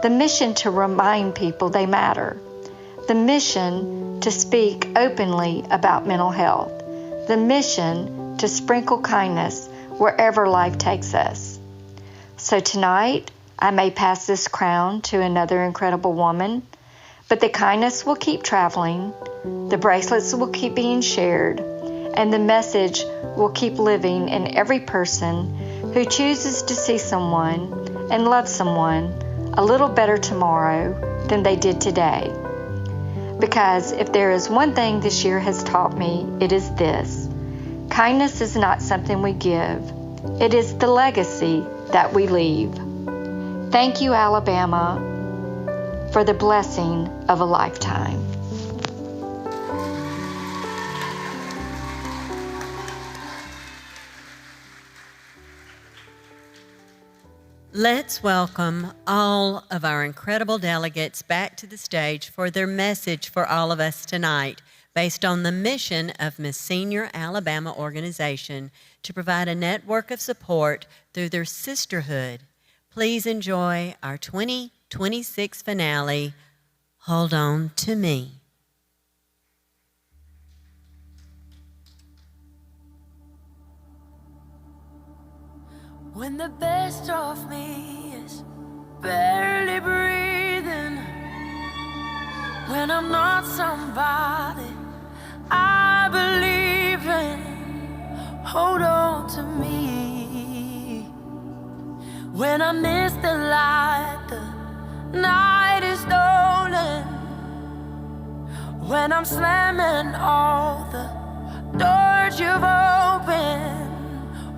The mission to remind people they matter. The mission to speak openly about mental health. The mission to sprinkle kindness wherever life takes us. So tonight, I may pass this crown to another incredible woman, but the kindness will keep traveling, the bracelets will keep being shared, and the message will keep living in every person who chooses to see someone and love someone a little better tomorrow than they did today. Because if there is one thing this year has taught me, it is this. Kindness is not something we give. It is the legacy that we leave. Thank you, Alabama, for the blessing of a lifetime. Let's welcome all of our incredible delegates back to the stage for their message for all of us tonight, based on the mission of Miss Senior Alabama organization to provide a network of support through their sisterhood. Please enjoy our 2026 finale, Hold On to Me. When the best of me is barely breathing, when I'm not somebody I believe in, hold on to me. When I miss the light, the night is stolen. When I'm slamming all the doors you've opened,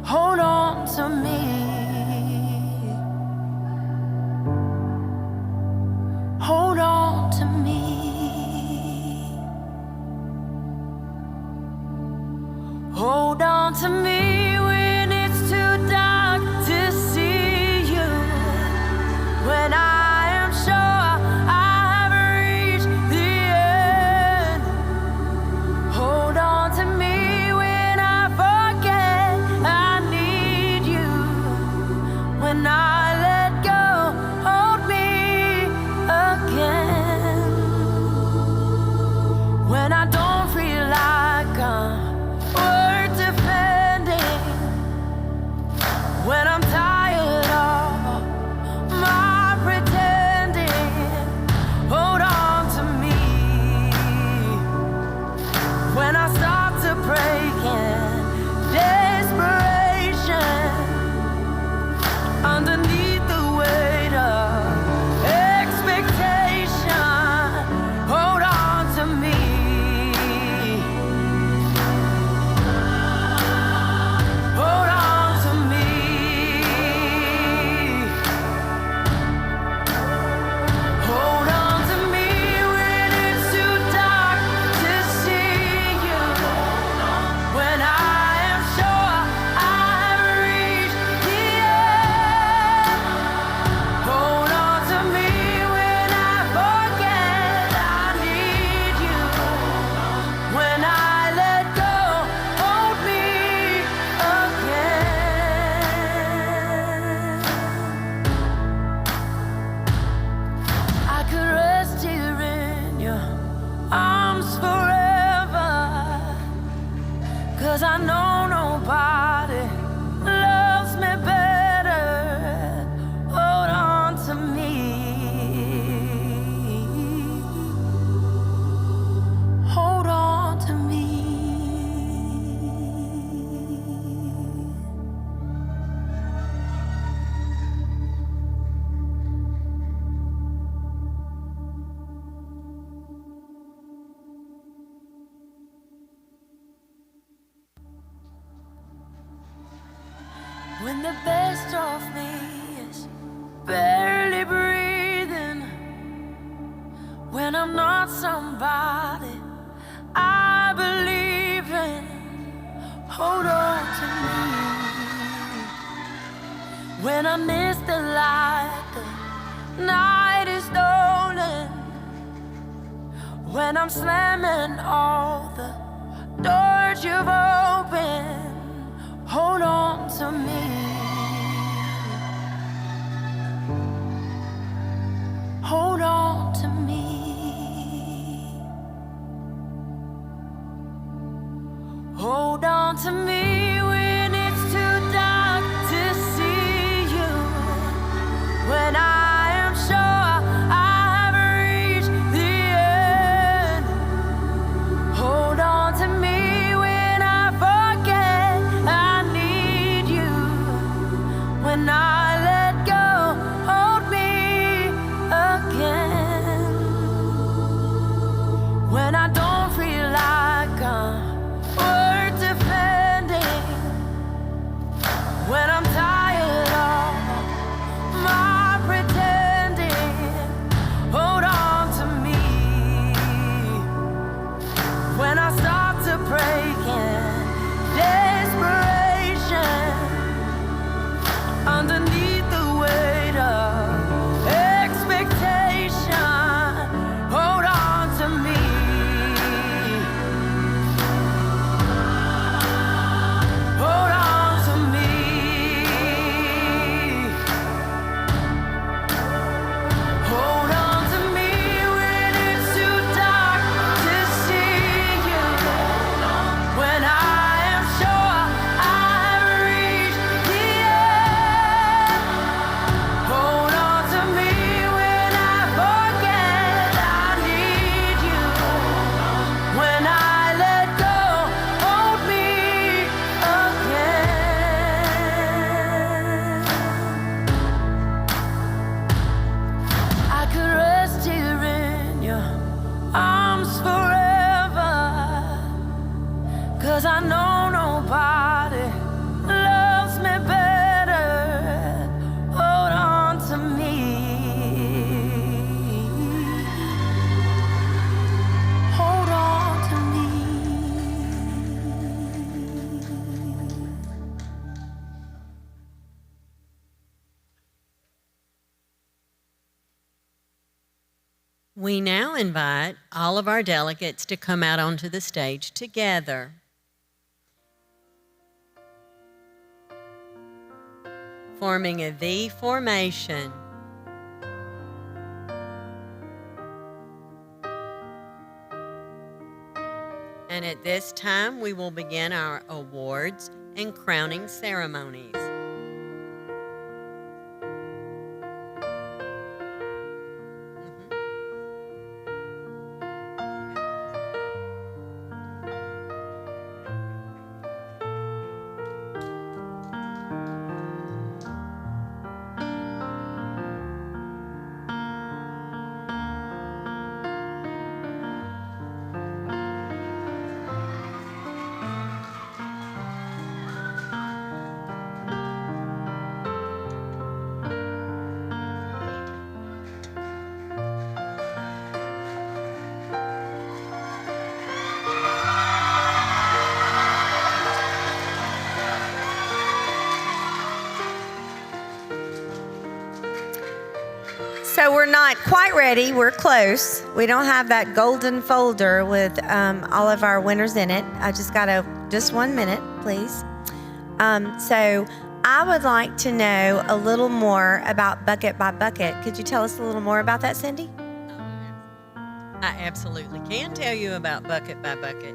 hold on to me. Hold on to me. Hold on to me when it's too dark to see you. When I am sure I've reached the end. Hold on to me when I forget I need you. When I let go, hold me again. When I don't feel like I'm worth defending. When I'm tired of my pretending, hold on to me. When I start to break in desperation, underneath the weight of expectation, hold on to me. Hold on to me. Hold on to me when it's too dark to see you. When I am sure I've reached the end. Hold on to me when I forget I need you. When I let go, hold me again. I could rest here in your arms forever, 'cause I know nobody loves me better. Hold on to me. Hold on to me. When the best of me is barely breathing, when I'm not somebody I believe in, hold on to me. When I miss the light, the night is stolen. When I'm slamming all the doors you've opened, hold on to me. Hold on to me. Hold on to me when it's too dark to see you. When I am sure I've reached the end. Hold on to me when I forget I need you. When I let go, hold me again. When I don't feel like I'm worth defending. When I'm tired of my pretending, hold on to me. When I start to break in desperation, underneath the weight of expectation, hold on to me. Hold on to me. Hold on to me when it's too dark to see you. When I am sure I've reached the end. Hold on to me when I forget I need you. When I let go, hold me again. I could rest here in your arms forever, 'cause I know nobody loves me better. Hold on to me. Hold on to me. We now invite all of our delegates to come out onto the stage together. Forming a V formation. And at this time, we will begin our awards and crowning ceremonies. So we're not quite ready. We're close. We don't have that golden folder with all of our winners in it. I just got just 1 minute, please. So I would like to know a little more about Bucket by Bucket. Could you tell us a little more about that, Cindy? I absolutely can tell you about Bucket by Bucket.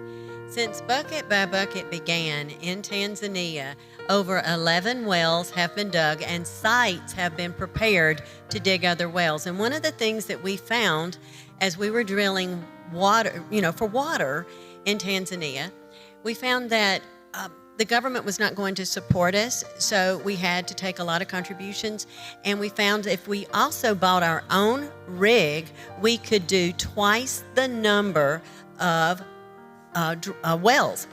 Since Bucket by Bucket began in Tanzania, over 11 wells have been dug and sites have been prepared to dig other wells. And one of the things that we found as we were drilling water, for water in Tanzania, we found that the government was not going to support us, so we had to take a lot of contributions. And we found if we also bought our own rig, we could do twice the number of wells.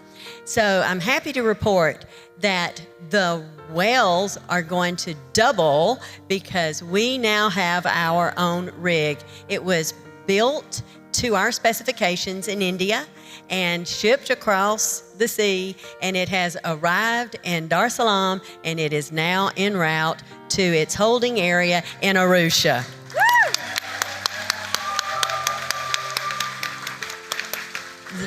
So I'm happy to report that the wells are going to double because we now have our own rig. It was built to our specifications in India and shipped across the sea, and it has arrived in Dar es Salaam, and it is now en route to its holding area in Arusha.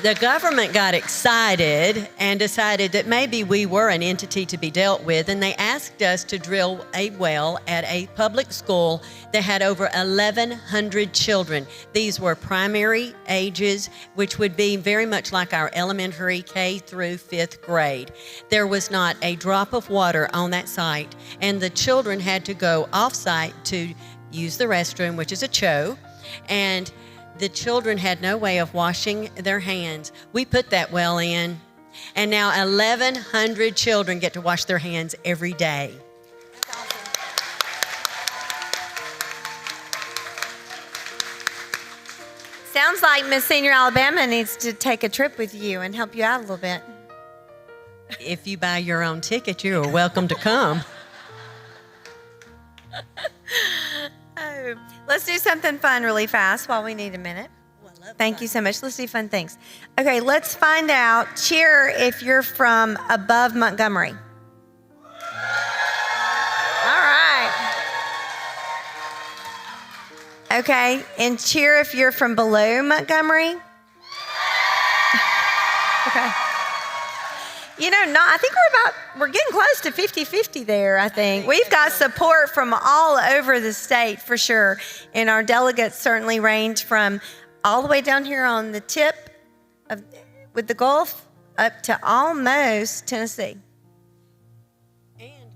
The government got excited and decided that maybe we were an entity to be dealt with, and they asked us to drill a well at a public school that had over 1,100 children. These were primary ages, which would be very much like our elementary K through 5th grade. There was not a drop of water on that site, and the children had to go off-site to use the restroom, which is a cho, and the children had no way of washing their hands. We put that well in, and now 1,100 children get to wash their hands every day. Sounds like Miss Senior Alabama needs to take a trip with you and help you out a little bit. If you buy your own ticket, you are welcome to come. Oh, let's do something fun really fast while we need a minute. Thank you so much. Let's do fun things. Okay, let's find out. Cheer if you're from above Montgomery. All right. Okay, and cheer if you're from below Montgomery. Okay. You know, I think we're getting close to 50-50 there, I think. We've got support from all over the state for sure. And our delegates certainly range from all the way down here on the tip with the Gulf up to almost Tennessee. And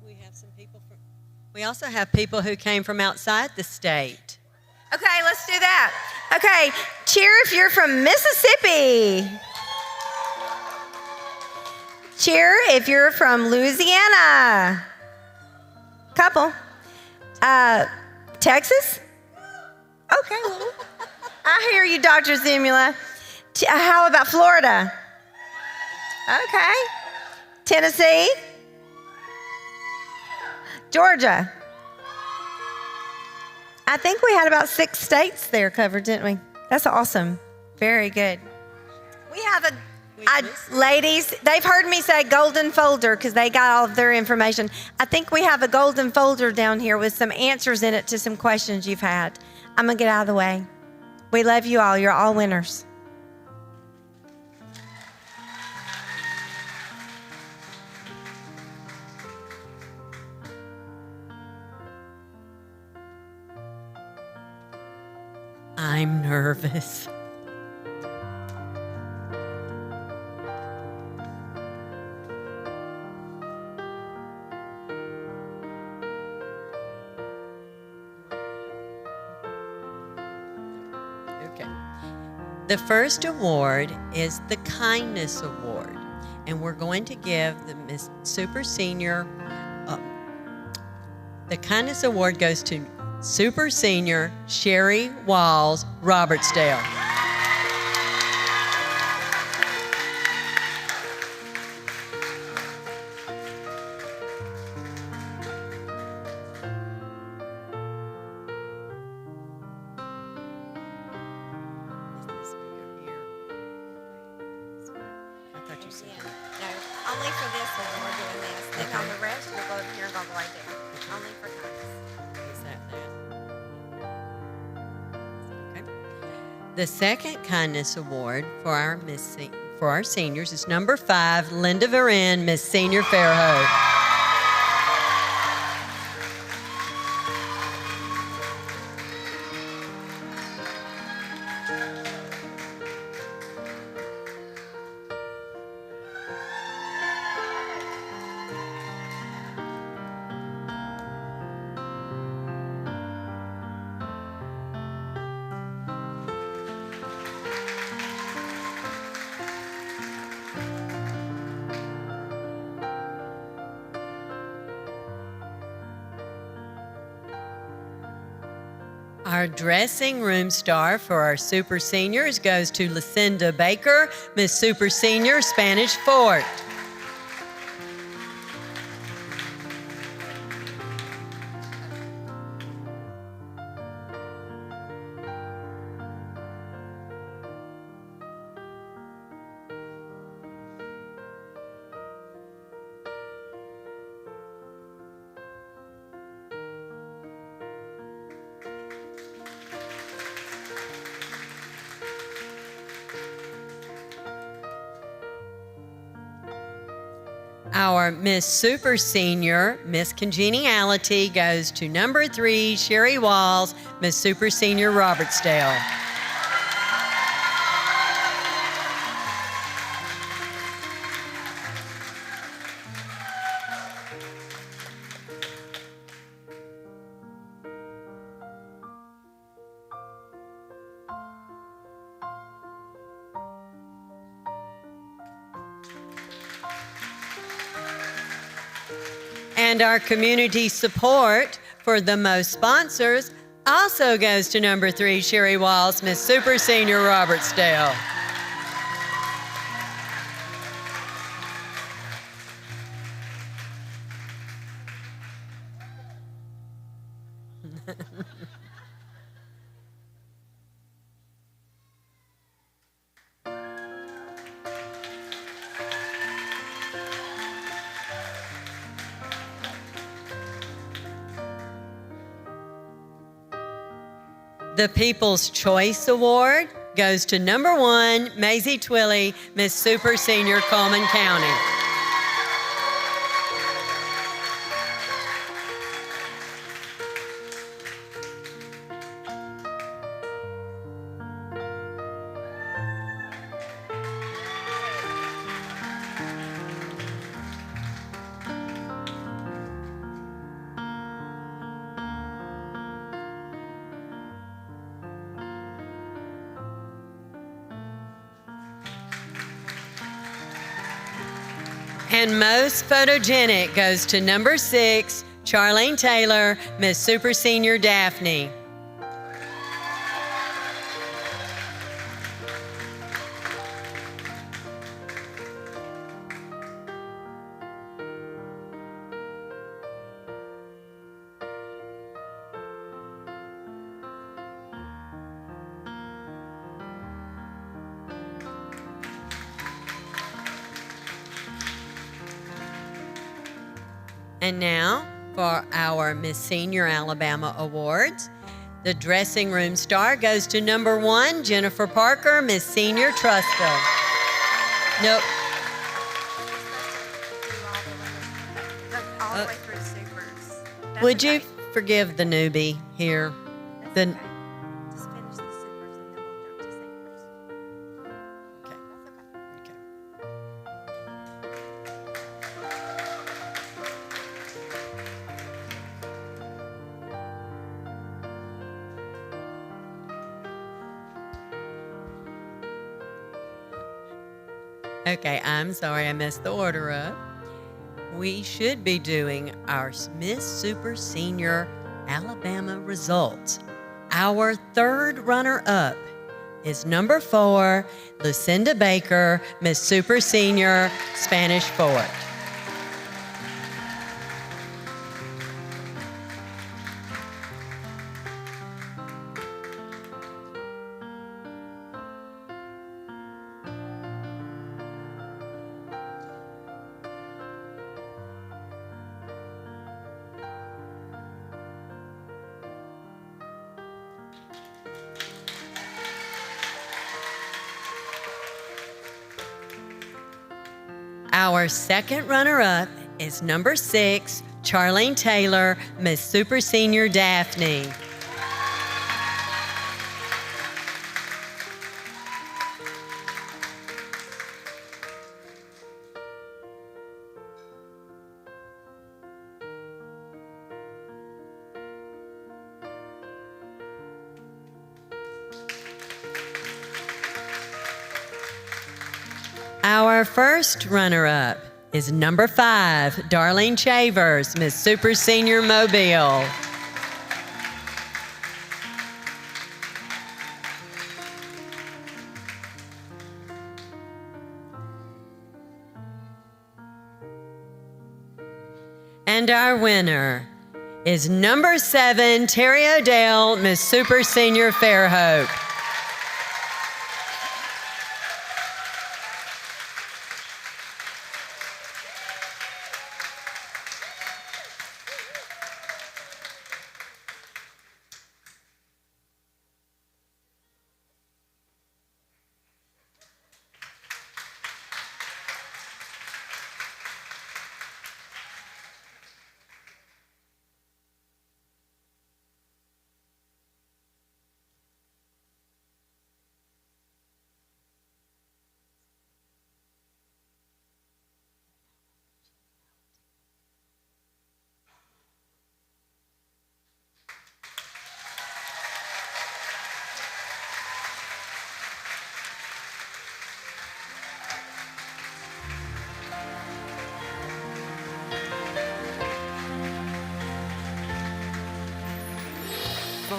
we also have people who came from outside the state. Okay, let's do that. Okay, cheer if you're from Mississippi. Cheer if you're from Louisiana. Couple. Texas? Okay. I hear you, Dr. Zimula. How about Florida? Okay. Tennessee? Georgia? I think we had about 6 states there covered, didn't we? That's awesome. Very good. We have ladies, they've heard me say golden folder because they got all of their information. I think we have a golden folder down here with some answers in it to some questions you've had. I'm going to get out of the way. We love you all. You're all winners. I'm nervous. The first award is the Kindness Award, and we're going to give the Miss Super Senior. The Kindness Award goes to Super Senior Sherry Walls, Robertsdale. The second Kindness Award for our seniors is number 5, Linda Varin, Miss Senior Fairhope. Our dressing room star for our Super Seniors goes to Lucinda Baker, Miss Super Senior, Spanish Fort. Our Miss Super Senior, Miss Congeniality, goes to number 3, Sherry Walls, Miss Super Senior, Robertsdale. And our community support for the most sponsors also goes to number 3, Sherry Walls, Miss Super Senior, Robertsdale. The People's Choice Award goes to number 1, Maisie Twilley, Miss Super Senior, Coleman County. And most photogenic goes to number 6, Charlene Taylor, Miss Super Senior, Daphne. And now for our Miss Senior Alabama Awards. The dressing room star goes to number 1, Jennifer Parker, Miss Senior, Trussville. Nope. Would you forgive the newbie here? The Okay, I'm sorry I messed the order up. We should be doing our Miss Super Senior Alabama results. Our third runner-up is number 4, Lucinda Baker, Miss Super Senior, Spanish Fort. Our second runner-up is number 6, Charlene Taylor, Miss Super Senior, Daphne. Our first runner-up is number 5, Darlene Chavers, Miss Super Senior, Mobile. And our winner is number 7, Terry O'Dell, Miss Super Senior, Fairhope.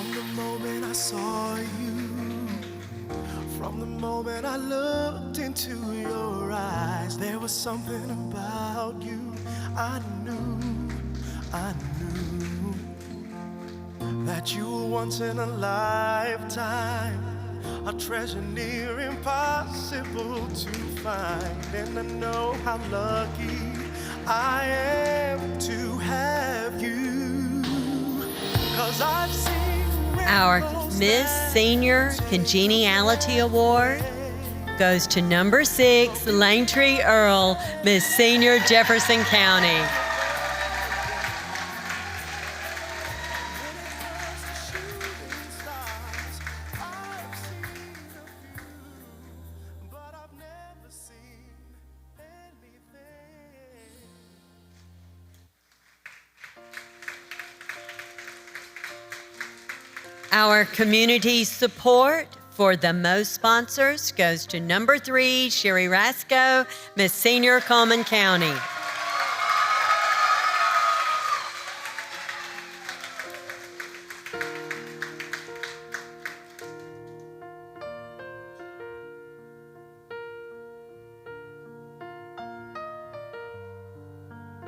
From the moment I saw you, from the moment I looked into your eyes, there was something about you I knew that you were once in a lifetime, a treasure near impossible to find. And I know how lucky I am to have you, 'cause I've seen Our Miss Senior Congeniality Award goes to number 6, Langtree Earl, Miss Senior Jefferson County. Our community support for the most sponsors goes to number 3, Sherry Rasco, Miss Senior Coleman County.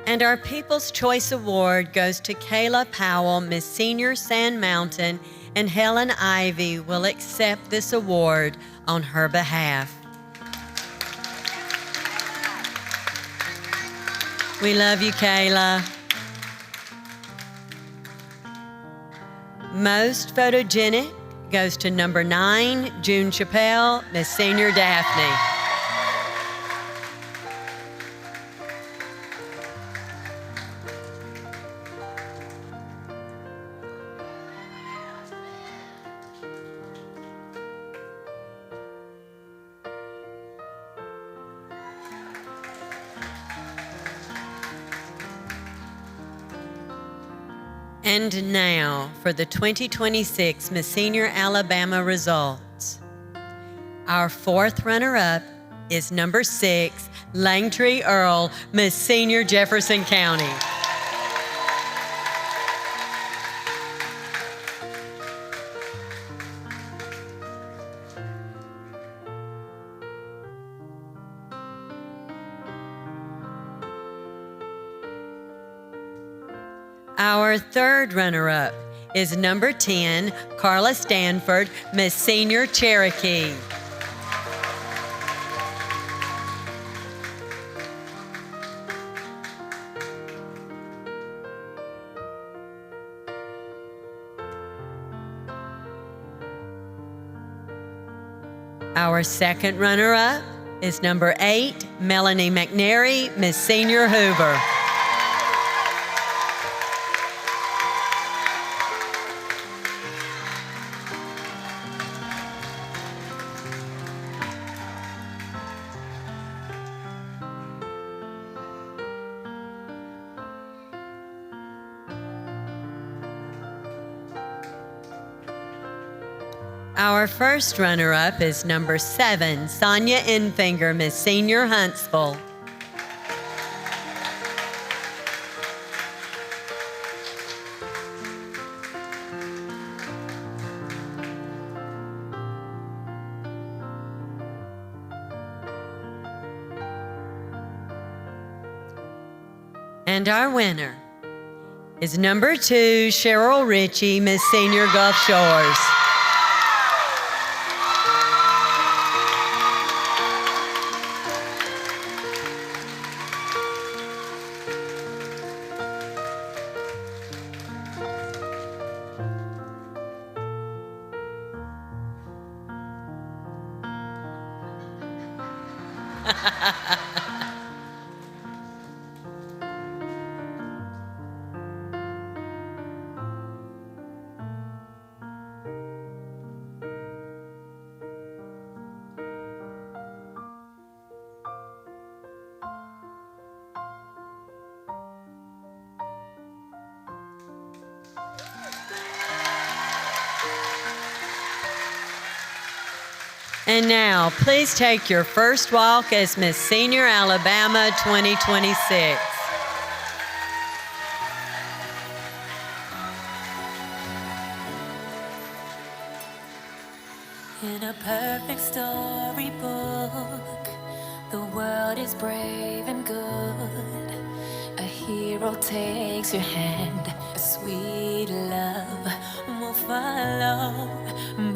And our People's Choice Award goes to Kayla Powell, Miss Senior Sand Mountain, and Helen Ivy will accept this award on her behalf. We love you, Kayla. Most photogenic goes to number 9, June Chappelle, Miss Senior Daphne. And now for the 2026 Miss Senior Alabama results. Our 4th runner-up is number 6, Langtree Earl, Miss Senior Jefferson County. Our 3rd runner-up is number 10, Carla Stanford, Miss Senior Cherokee. Our 2nd runner-up is number 8, Melanie McNary, Miss Senior Hoover. Our 1st runner-up is number 7, Sonia Enfinger, Miss Senior Huntsville. And our winner is number 2, Cheryl Ritchie, Miss Senior Gulf Shores. And now, please take your first walk as Miss Senior Alabama 2026. is brave and good. A hero takes your hand. A sweet love will follow.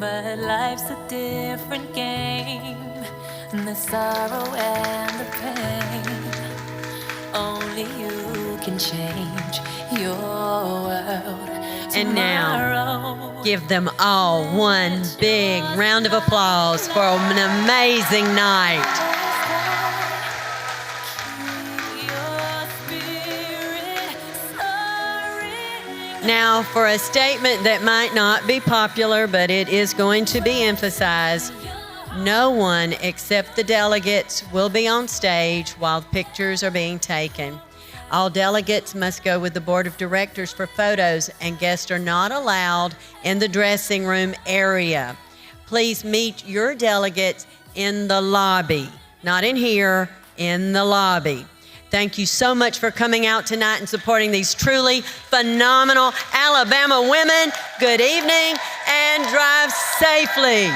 But life's a different game. The sorrow and the pain. Only you can change your world. And now, give them all one big round of applause for an amazing night. Now, for a statement that might not be popular, but it is going to be emphasized, no one except the delegates will be on stage while pictures are being taken. All delegates must go with the board of directors for photos, and guests are not allowed in the dressing room area. Please meet your delegates in the lobby, not in here, in the lobby. Thank you so much for coming out tonight and supporting these truly phenomenal Alabama women. Good evening and drive safely.